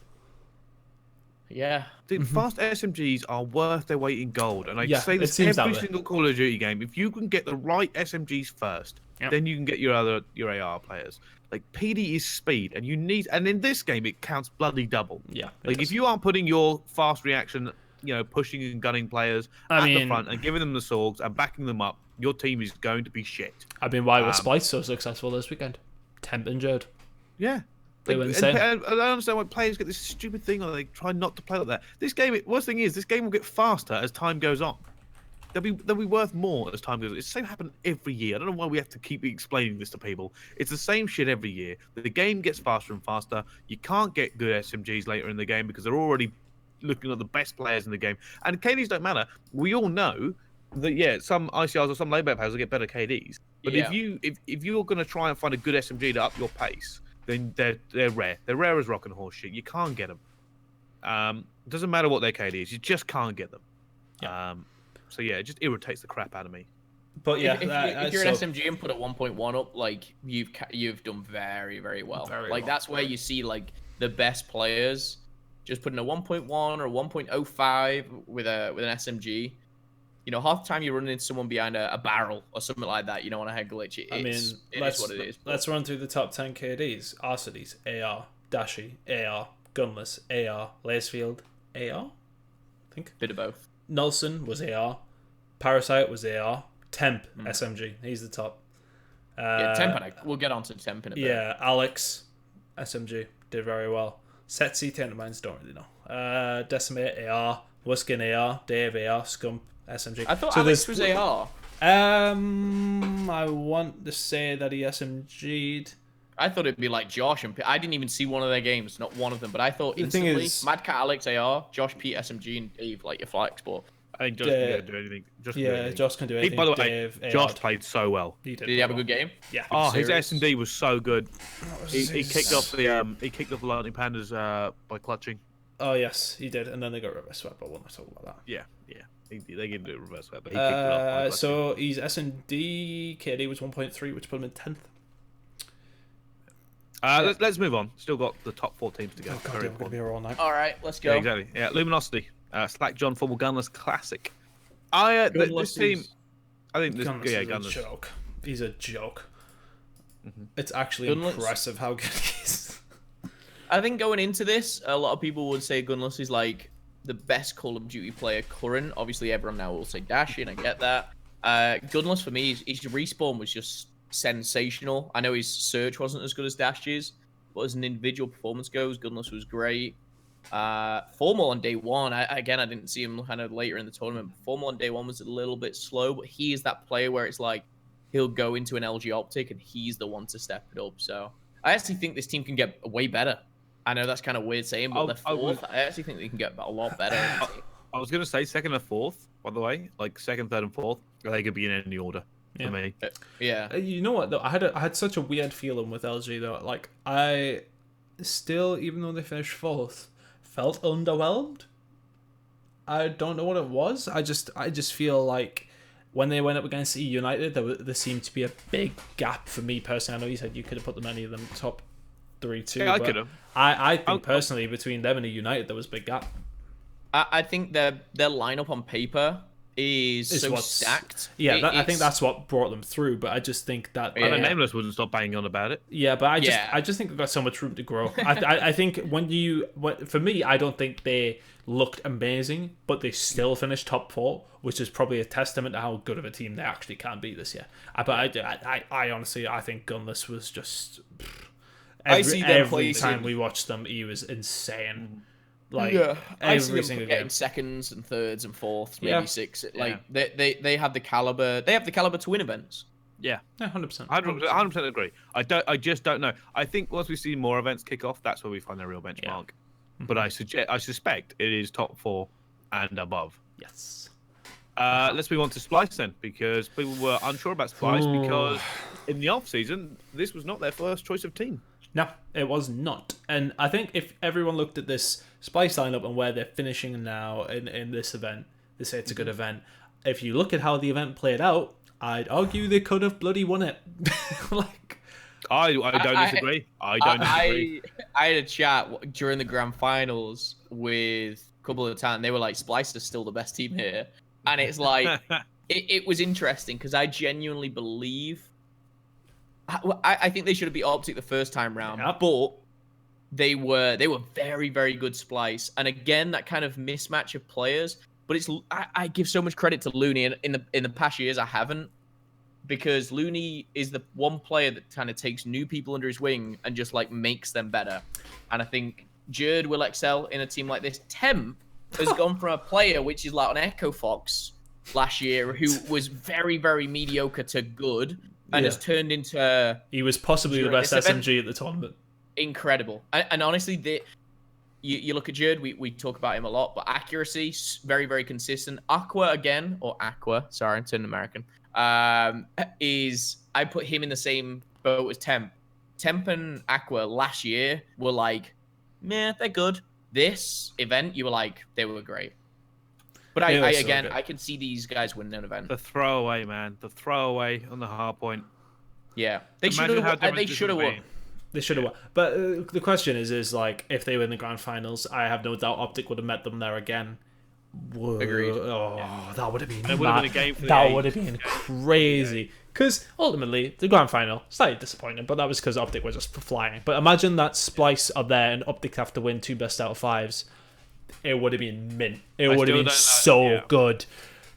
Yeah. Dude, fast SMGs are worth their weight in gold, and I say this every single Call of Duty game. If you can get the right SMGs first, then you can get your AR players. Like, PD is speed, and in this game it counts bloody double. Yeah. Like, if you aren't putting your fast reaction, pushing and gunning players at the front and giving them the swords and backing them up, your team is going to be shit. I mean, why was Splice so successful this weekend? Temp injured. Yeah. They were insane. And I don't understand why players get this stupid thing where they try not to play like that. This game, worst thing is, this game will get faster as time goes on. They'll be worth more as time goes on. It's the same happen every year. I don't know why we have to keep explaining this to people. It's the same shit every year. The game gets faster and faster. You can't get good SMGs later in the game because they're already looking at the best players in the game. And KDs don't matter. We all know that, some ICRs or some layback players will get better KDs. But if you're going to try and find a good SMG to up your pace, then they're rare. They're rare as rock and horse shit. You can't get them. It doesn't matter what their KD is. You just can't get them. Yeah. So yeah, it just irritates the crap out of me. But yeah, if you're an SMG and put a 1.1 up, like you've done very, very well. That's where you see like the best players just putting a 1.1 or 1.05 with an SMG. Half the time you're running into someone behind a barrel or something like that, on a head glitch. It is what it is. Let's run through the top 10 KDs. Arcides, AR. Dashi, AR. Gunless, AR. Lacefield, AR? I think. Bit of both. Nelson was AR. Parasite was AR. Temp, SMG. He's the top. Temp, we'll get on to Temp in a bit. Yeah, Alex, SMG. Did very well. Setsi, Tendermines, don't really know. Decimate, AR. Wuskin, AR. Dave, AR. Scump, SMG. I thought Alex was AR. I want to say that he SMG'd. I thought it'd be like Josh and Pete. I didn't even see one of their games, not one of them. But I thought instantly, Mad Cat Alex AR, Josh Pete SMG, and Dave like your flex. But I think Josh can do anything. Josh can do anything. By the way, Josh played so well. Did he have a good game? Yeah. Oh, his S&D was so good. He kicked off the Lightning Pandas by clutching. Oh yes, he did, and then they got reverse swept. But we'll not talk about that. Yeah. They gave him a reverse sweep, but he kicked it off. So his S&D KD was 1.3, which put him in 10th. Let's move on. Still got the top 4 teams to go. Oh god, we're gonna be here all night. All right, let's go. Yeah, exactly. Yeah, Luminosity, Slack John, Formal Gunless Classic. This team, I think this Gunless is Gunless. a joke. He's a joke. It's actually impressive how good he is. I think going into this, a lot of people would say Gunless is like the best Call of Duty player current. Obviously, everyone now will say Dashi, and I get that. Gunless for me, his respawn was just sensational. I know his search wasn't as good as Dash's, but as an individual performance goes, Gunless was great. Formal on day one, I didn't see him kind of later in the tournament. Formal on day one was a little bit slow, but he is that player where it's like he'll go into an LG OpTic and he's the one to step it up. So I actually think this team can get way better. I know that's kind of weird saying, but they're fourth. I actually think they can get a lot better. I was going to say second and fourth, by the way. Like second, third, and fourth. They could be in any order for me. Yeah. You know what, though? I had such a weird feeling with LG, though. Like, I still, even though they finished fourth, felt underwhelmed. I don't know what it was. I just feel like when they went up against E United, there seemed to be a big gap for me personally. I know you said you could have put them any of them top 3 too. Yeah, I could have. I think personally between them and E United there was a big gap. I think their lineup on paper is so stacked. Yeah, I think that's what brought them through. But I just think that Nameless wouldn't stop banging on about it. Yeah, but I just think they've got so much room to grow. I think for me, I don't think they looked amazing, but they still finished top 4, which is probably a testament to how good of a team they actually can be this year. But I honestly, I think Gunless was just. Every time we watched them, he was insane. Like I see every them single getting game. seconds and thirds and fourths, maybe Yeah. six. Like they have the caliber. They have the caliber to win events. Yeah, Yeah, 100%. 100% agree. I just don't know. I think once we see more events kick off, that's where we find their real benchmark. But I suspect it is top 4 and above. Yes. Let's move on to Splice then, because people were unsure about Splice because in the off season this was not their first choice of team. No, it was not. And I think if everyone looked at this Splice lineup and where they're finishing now in this event, they say it's a good event. If you look at how the event played out, I'd argue they could have bloody won it. Like, I don't disagree. I don't disagree. I had a chat during the grand finals with a couple of the time. They were like, Splice is still the best team here. And it's like, it was interesting because I genuinely believe, I think they should have beat OpTic the first time round, but they were very, very good Splice. And again, that kind of mismatch of players. But I give so much credit to Looney, and in the past years I haven't, because Looney is the one player that kind of takes new people under his wing and just like makes them better. And I think Jerd will excel in a team like this. Temp has gone from a player which is like an Echo Fox last year, who was very, very mediocre to good, and has turned into... He was possibly the best SMG at the tournament. Incredible. And honestly, you look at Jerd, we talk about him a lot, but accuracy, very, very consistent. Aqua, sorry, I'm turning American, I put him in the same boat as Temp. Temp and Aqua last year were like, meh, they're good. This event, you were like, they were great. But I can see these guys winning an event. The throwaway, man. The throwaway on the hard point. Yeah. They should have won. They should have won. But the question is like, if they win the grand finals, I have no doubt OpTic would have met them there again. Whoa. Agreed. Oh, that would have been it would have been a game for the That eight. would have been crazy. Because ultimately, the grand final, slightly disappointing, but that was because OpTic were just flying. But imagine that Splice are there and OpTic have to win 2 best out of 5s. It would have been mint. It would have been so good.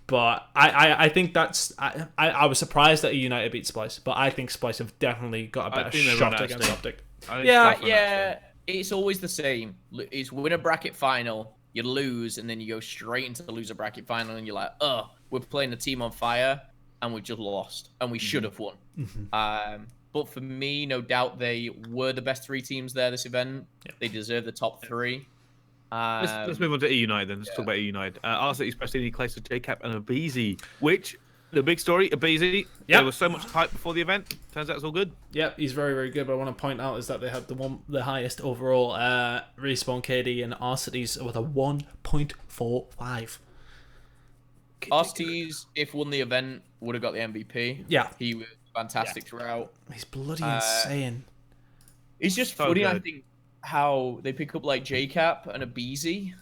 But I think that's... I was surprised that United beat Splice, but I think Splice have definitely got a better shot against OpTic. Yeah, it's always the same. It's win a bracket final, you lose, and then you go straight into the loser bracket final, and you're like, oh, we're playing the team on fire, and we've just lost, and we should have won. But for me, no doubt they were the best 3 teams there this event. They deserve the top 3. Let's move on to E United then. Let's talk about E United. Arcet expressed any close to JCap and Abizi, which, the big story, Abizi, there was so much hype before the event. Turns out it's all good. Yeah, he's very, very good. But I want to point out is that they had the highest overall respawn KD and Arceties with a 1.45. Arceties, if won the event, would have got the MVP. Yeah. He was fantastic throughout. He's bloody insane. It's just So funny, good. I think, how they pick up like JCap and Abizi,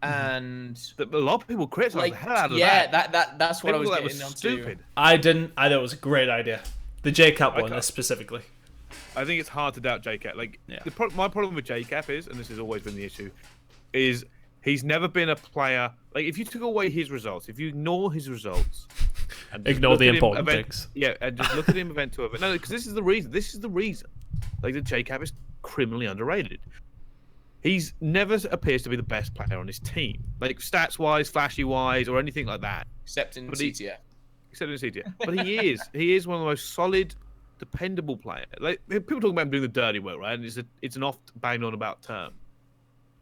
and A lot of people criticize like the hell out of that. that's what I was People thought getting that was onto. stupid. I didn't. I thought it was a great idea. The JCap one specifically. I think it's hard to doubt JCap. Like, Yeah. my problem with JCap is, and this has always been the issue, is he's never been a player. Like, if you took away his results, if you ignore his results, and just Ignore look the at him important event- things. Yeah, and just look at him event to event. No, because this is the reason. This is the reason. Like, the JCap is criminally underrated. He's never appears to be the best player on his team, like stats wise, flashy wise, or anything like that. Except in But CTF. Except in CTF. But he is one of the most solid, dependable players. Like, people talk about him doing the dirty work, right? And it's an oft banged on about term.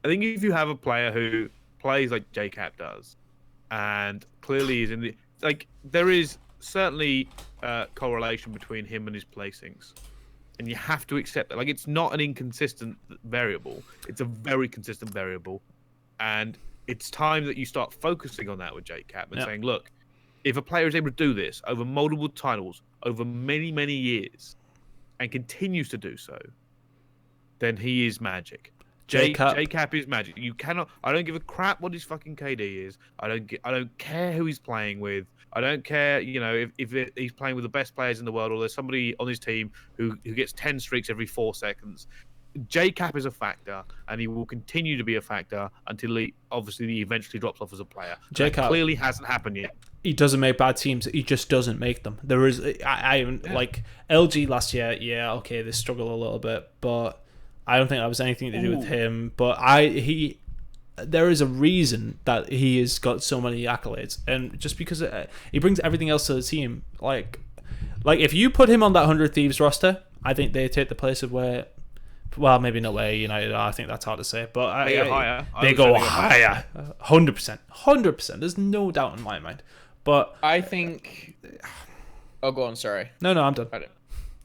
I think if you have a player who plays like JCap does, and clearly is in the there is certainly correlation between him and his placings. And you have to accept that. Like, it's not an inconsistent variable. It's a very consistent variable. And it's time that you start focusing on that with JCap and saying, look, if a player is able to do this over multiple titles, over many, many years, and continues to do so, then he is magic. JCap is magic. You cannot... I don't give a crap what his fucking KD is. I don't care who he's playing with. I don't care, if he's playing with the best players in the world, or there's somebody on his team who gets 10 streaks every 4 seconds. JCap is a factor, and he will continue to be a factor until he eventually drops off as a player. JCap That clearly hasn't happened yet. He doesn't make bad teams. He just doesn't make them. There is, like LG last year. Yeah, okay, they struggle a little bit, but I don't think that was anything to do with him. But there is a reason that he has got so many accolades, and just because he brings everything else to the team, like if you put him on that 100 Thieves roster, I think they take the place of where. Well, maybe not where United are. I think that's hard to say, but They go higher. They go higher, 100%. There's no doubt in my mind. But I think. Oh, go on. Sorry. No, I'm done.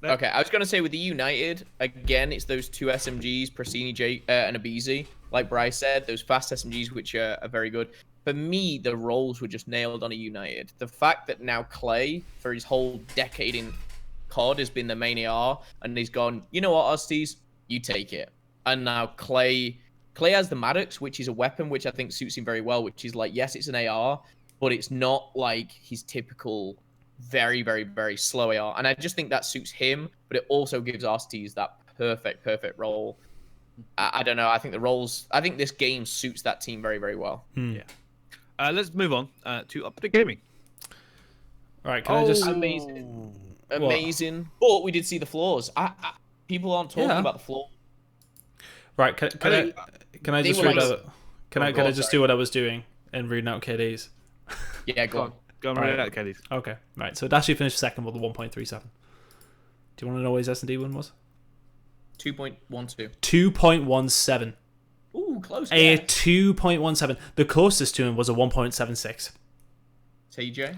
Okay, I was gonna say with the United again, it's those two SMGs, Prasini, and Abizi. Like Bryce said, those fast SMGs which are very good. For me, the roles were just nailed on a United. The fact that now Clay, for his whole decade in COD, has been the main AR, and he's gone. You know what, Osties? You take it. And now Clay has the Maddox, which is a weapon which I think suits him very well, which is like, yes, it's an AR, but it's not like his typical very, very, very slow AR. And I just think that suits him, but it also gives Osties that perfect role. I don't know. I think this game suits that team very, very well. Yeah. Let's move on to OpTic Gaming. All right, can I just... Amazing. But we did see the flaws. People aren't talking about the flaws. Right, can I just read out... Can I just do what I was doing and reading out KDs? Yeah, go on. Go and read it out, KDs. Okay, right. So Dashi finished second with a 1.37. Do you want to know what his S&D win was? 2.12. 2.17. Ooh, close. A 2.17. The closest to him was a 1.76. TJ?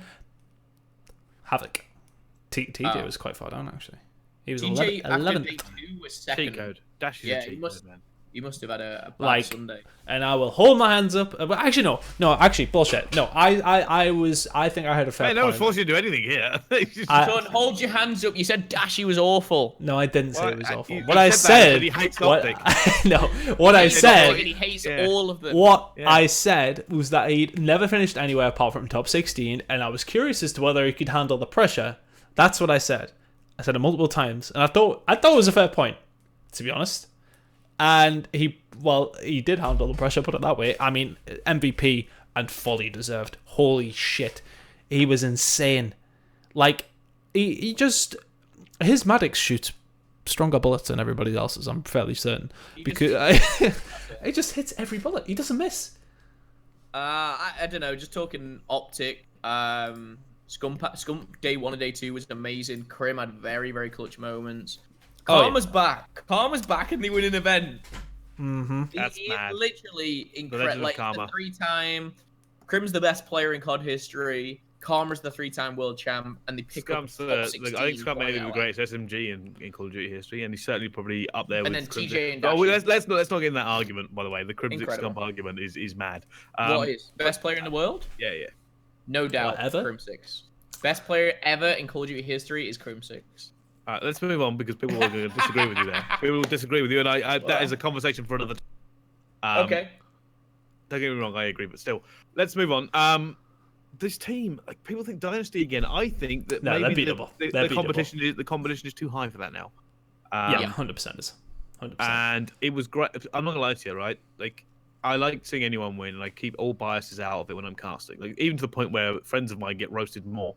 Havoc. TJ was quite far down, actually. He was TJ 11. After day 2 was second. Cheat code. Dash is a cheat code, man. He must have had a bad Sunday. And I will hold my hands up. But actually, no. Actually, bullshit. No, I think I had a fair point. No one's forced you to do anything here. Don't hold your hands up. You said Dashy was awful. No, I didn't say it was awful. He What I said... he hates OpTic. No, what I said... He hates all of them. What I said was that he'd never finished anywhere apart from top 16, and I was curious as to whether he could handle the pressure. That's what I said. I said it multiple times, and I thought it was a fair point, to be honest. And he did handle the pressure, put it that way. I mean, MVP and fully deserved. Holy shit. He was insane. Like, he just... His Maddox shoots stronger bullets than everybody else's, I'm fairly certain. Because he just hits every bullet. He doesn't miss. I don't know, just talking OpTic. Scump day 1 and day 2 was amazing. Krim had very, very clutch moments. Karma's back. Karma's back and they win an event. Mm-hmm. That's mad. Literally incredible. Like Karma. the 3-time. Krim's the best player in COD history. Karma's the 3-time world champ, and they pick up top 16. I think Scum may be the greatest SMG in Call of Duty history, and he's certainly probably up there with. And then Crimson. TJ and Oh, Dashi. let's not get in that argument. By the way, the Crimson Incredible. Scum argument is mad. What is best player in the world? Yeah. No doubt. Ever? Crim 6. Best player ever in Call of Duty history is Crim 6. All right, let's move on because people are going to disagree with you there. People will disagree with you, and that is a conversation for another time. Okay. Don't get me wrong, I agree, but still, let's move on. This team, like people think Dynasty again. I think that maybe they're beatable. The competition is too high for that now. Yeah, 100% is. 100%. And it was great. I'm not gonna lie to you, right? Like, I like seeing anyone win, and I keep all biases out of it when I'm casting. Like, even to the point where friends of mine get roasted more.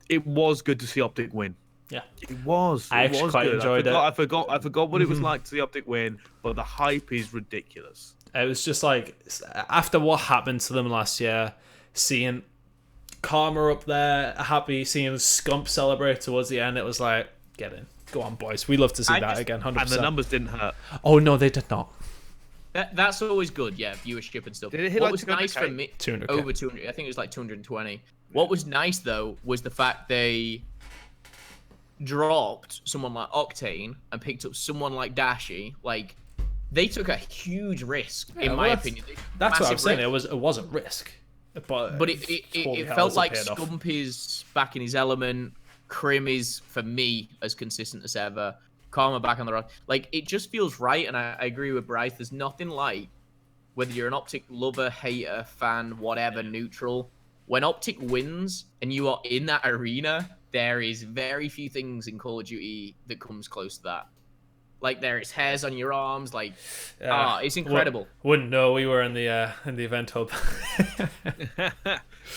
It was good to see OpTic win. Yeah, it was. I actually quite enjoyed it. I forgot what it was like to see OpTic win, but the hype is ridiculous. It was just like after what happened to them last year, seeing Karma up there, happy, seeing Scump celebrate towards the end. It was like, get in, go on, boys. We love to see that again. 100%. And the numbers didn't hurt. Oh no, they did not. That's always good, yeah, viewership and stuff. Did it hit what like was nice for me, 200K. over 200, I think it was like 220. What was nice though was the fact they dropped someone like Octane and picked up someone like Dashi. Like, they took a huge risk, in my opinion. That's what I'm saying. Risk. It was a risk, but it felt like Scump is back in his element. Krim is, for me, as consistent as ever. Karma back on the rock. Like, it just feels right, and I agree with Bryce. There's nothing like, whether you're an OpTic lover, hater, fan, whatever, neutral, when OpTic wins and you are in that arena, there is very few things in Call of Duty that comes close to that. Like, there is hairs on your arms, like, it's incredible. Wouldn't know. We were in the event hub.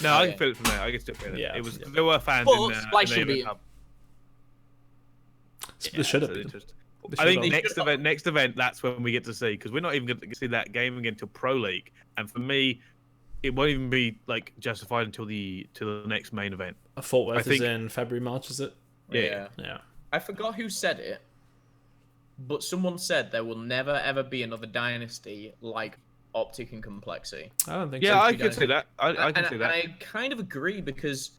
No, I can feel it from there. I can still feel it. Yeah, It was there were fans But in Splice the should be. event hub. This should have so been. I think They next event, that's when we get to see, because we're not even going to see that game again until Pro League, and for me, it won't even be like justified until the next main event. Fort Worth is in February, March, is it? Yeah. I forgot who said it, but someone said there will never ever be another dynasty like OpTic and Complexity. I don't think. Yeah, so. I can see that. I can see that. And I kind of agree, because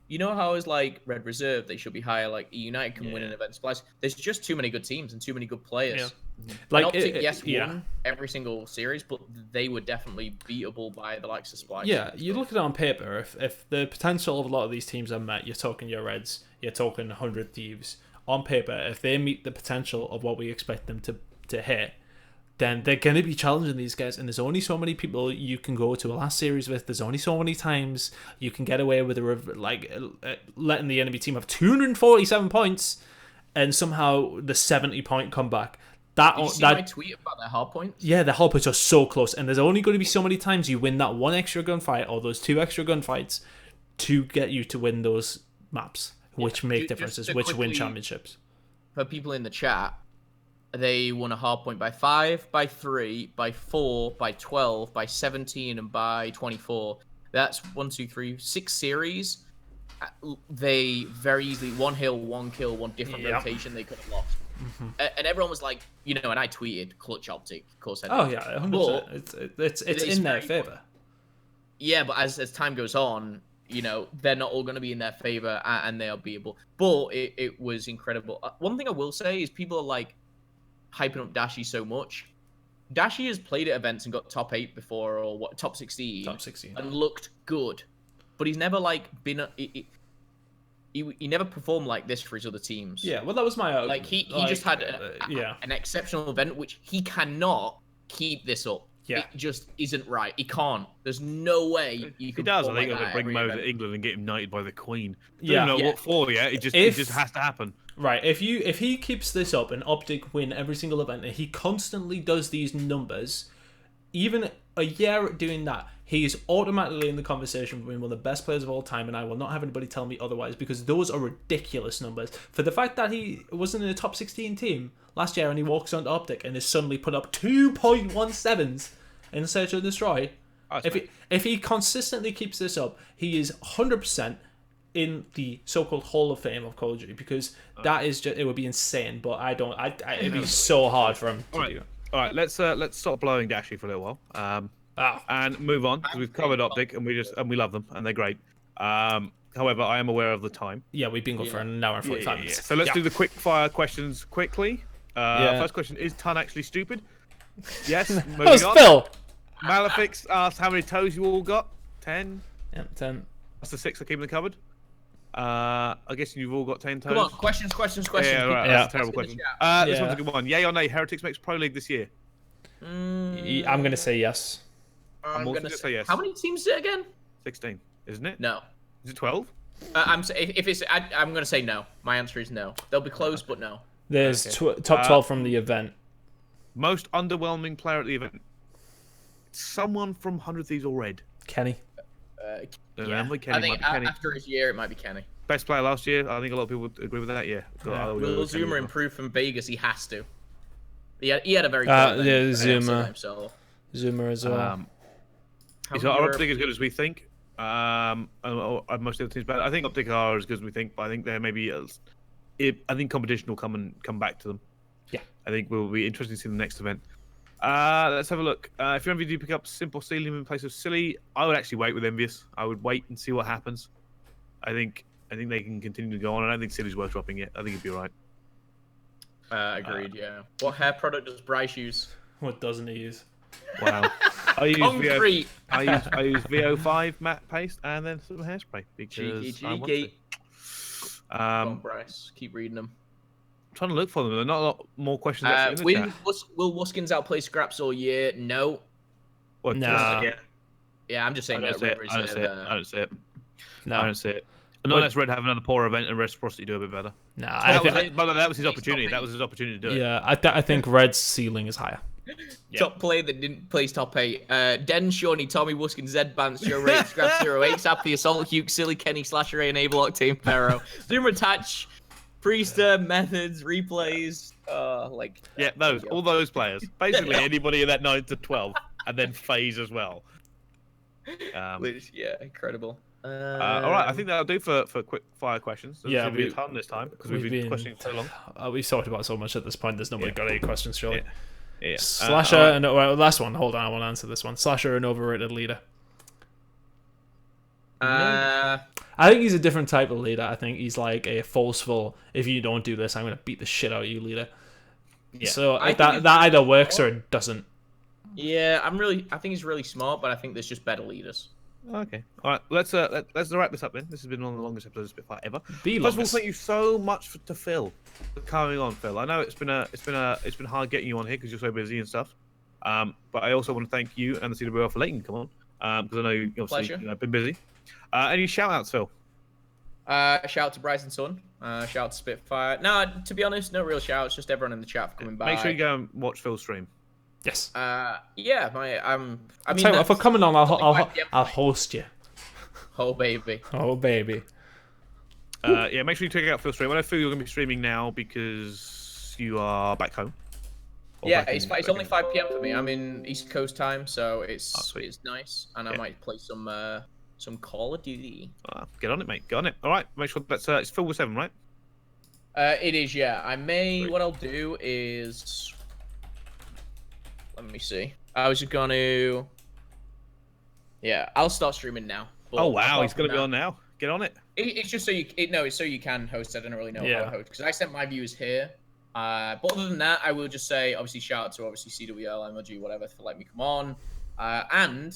you know how it's like Red Reserve, they should be higher. Like United can win an event splice. There's just too many good teams and too many good players. Yeah. Like OpTic, won every single series, but they were definitely beatable by the likes of Splice. Yeah, you look at it on paper. If the potential of a lot of these teams are met, you're talking your Reds, you're talking 100 Thieves. On paper, if they meet the potential of what we expect them to hit, then they're going to be challenging these guys. And there's only so many people you can go to a last series with. There's only so many times you can get away with letting the enemy team have 247 points and somehow the 70-point comeback. Did you see my tweet about their hard points? Yeah, the hard points are so close. And there's only going to be so many times you win that one extra gunfight or those two extra gunfights to get you to win those maps, which make differences, which win championships. For people in the chat, they won a hard point by 5, by 3, by 4, by 12, by 17, and by 24. That's 6 series. They very easily, one hill, one kill, one different rotation, they could have lost. Mm-hmm. And everyone was like, and I tweeted clutch OpTic, of course I did. Oh yeah, 100%. It's in their favor. Yeah, but as time goes on, they're not all going to be in their favor, and they are beatable. But it was incredible. One thing I will say is people are like hyping up Dashi so much. Dashi has played at events and got top 8 before, or top 16. Top 16. And looked good. But he's never been he never performed like this for his other teams. Yeah, well that was my argument. He just had an exceptional event, which he cannot keep this up. Yeah. It just isn't right. He can't. There's no way you can. He does. I think they're going to bring him over to England and get him knighted by the Queen. Yeah. Don't know what for. Yeah. It just has to happen. Right. If he keeps this up and OpTic win every single event, and he constantly does these numbers, even a year at doing that, he is automatically in the conversation for being one of the best players of all time, and I will not have anybody tell me otherwise, because those are ridiculous numbers. For the fact that he wasn't in a top 16 team last year and he walks onto OpTic and has suddenly put up 2.17s in Search and Destroy. If he consistently keeps this up, he is 100% in the so-called Hall of Fame of Call of Duty, because that is just, it would be insane, but it'd be so hard for him to do. All right, let's stop blowing Dashi for a little while. And move on, because we've covered OpTic and we love them and they're great. However, I am aware of the time. Yeah, we've been going for an hour and 45 minutes. So let's do the quick fire questions quickly. First question: is Tunn actually stupid? Yes. Moving on. Phil. Malefix asked how many toes you all got. 10. Yeah, 10. That's the 6 I keep in the cupboard. I guess you've all got 10 toes. Come on, questions. Yeah, right. That's a terrible question. This one's a good one. Yay or nay? Heretics makes Pro League this year. I'm gonna say yes. I'm also gonna say yes. How many teams is it again? 16, isn't it? No. Is it 12? I'm gonna say no. My answer is no. They'll be close, but no. There's top 12 from the event. Most underwhelming player at the event. Someone from 100 Thieves or Red. Kenny. Yeah. I think after his year, it might be Kenny. Best player last year. I think a lot of people would agree with that. Yeah. Will Zuma improve from Vegas? He has to. He had a very good Zuma. Zuma as well. Is our OpTic as good as we think? Most of the teams better. I think OpTic are as good as we think, but I think they're maybe. I think competition will come back to them. Yeah. I think we'll be interested to see the next event. Let's have a look. If your MV do pick up Simple Ceiling in place of Silly, I would actually wait with Envious. I would wait and see what happens. I think they can continue to go on. I don't think Silly's worth dropping yet. I think it'd be alright. Agreed. Yeah. What hair product does Bryce use? What doesn't he use? Wow. I use VO5 matte paste and then some hairspray because cheeky. Come on, Bryce. Keep reading them. I'm trying to look for them. There are not a lot more questions. Will Wuskins outplay Scraps all year? No. What? No. Yeah, I'm just saying that. I don't see it. No. I don't see it. Unless Red have another poor event and Reciprocity do a bit better. No. That was his opportunity. That was his opportunity to do it. Yeah, I think Red's ceiling is higher. Yeah. Top player that didn't place top 8. Den, Shawnee, Tommy, Wuskin, Zed, Bance, Joe Ray, Scrap 08, Sappy, Assault, Hugh, Silly, Kenny, Slasher, Ray, Enable, Octane, Pharaoh, Zoomer, Attach, Priester, Methods, Replays, Like Yeah, all those players. Basically, anybody in that 9 to 12, and then FaZe as well. Yeah, incredible. All right, I think that'll do for quick fire questions. There's Yeah, going to be a ton this time because we've been questioning so long. We've talked about so much at this point. There's nobody got any questions, surely. Yeah. Slasher and last one. Hold on, I want to answer this one. Slasher, an overrated leader. I think he's a different type of leader. I think he's like a forceful, if you don't do this, I'm going to beat the shit out of you leader. Yeah. So that either works or it doesn't. Yeah, I think he's really smart, but I think there's just better leaders. Okay. All right. Let's wrap this up then. This has been one of the longest episodes of Spitfire ever. First of all, thank you so much to Phil for coming on, Phil. I know it's been hard getting you on here because you're so busy and stuff. But I also want to thank you and the CWL for letting you come on. Because I know you obviously been busy. Any shout outs, Phil? Shout out to Bricey and Tunn. Shout out to Spitfire. No, to be honest, no real shout outs. Just everyone in the chat for coming by. Make sure you go and watch Phil's stream. Yes. Yeah, I mean, if we're coming on, I'll host you. Oh baby. Oh baby. Yeah, make sure you check out Phil's stream. I know Phil, you're gonna be streaming now because you are back home. Yeah, it's only 5 PM for me. I'm in East Coast time, so it's nice, and I might play some Call of Duty. Get on it, mate. Get on it. All right, make sure that's it's Phil with 7, right? It is, yeah. I may. What I'll do is. Let me see. I was just going to... Yeah, I'll start streaming now. Oh, wow. He's going to be on now. Get on it. It's just so you... it's so you can host. I don't really know how to host. Because I sent my viewers here. But other than that, I will just say, obviously, shout out to CWL, MLG, whatever, for letting me come on. And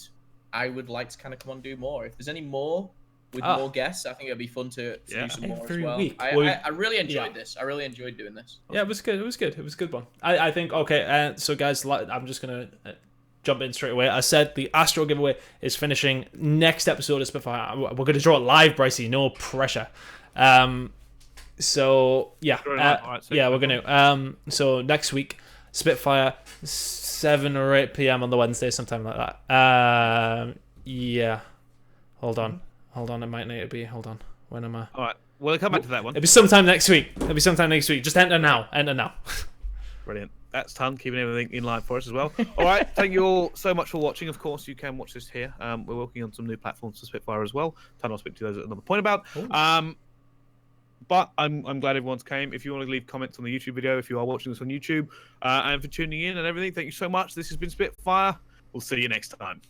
I would like to kind of come on and do more. If there's any more with more guests, I think it'd be fun to do some more as well. I really enjoyed this. I really enjoyed doing this. Yeah, it was good. It was good. It was a good one. I think, okay, so guys, I'm just going to jump in straight away. I said the Astro giveaway is finishing next episode of Spitfire. We're going to draw it live, Bricey. No pressure. So, yeah. We're going to. So, next week, Spitfire, 7 or 8 p.m. on the Wednesday, sometime like that. Yeah. Hold on, it might need to be. Hold on. When am I? All right. We'll come back to that one. It'll be sometime next week. Just enter now. Brilliant. That's Tunn, keeping everything in line for us as well. All right. Thank you all so much for watching. Of course, you can watch this here. We're working on some new platforms for Spitfire as well. Tunn, I'll speak to those at another point about. But I'm glad everyone's came. If you want to leave comments on the YouTube video, if you are watching this on YouTube, and for tuning in and everything, thank you so much. This has been Spitfire. We'll see you next time.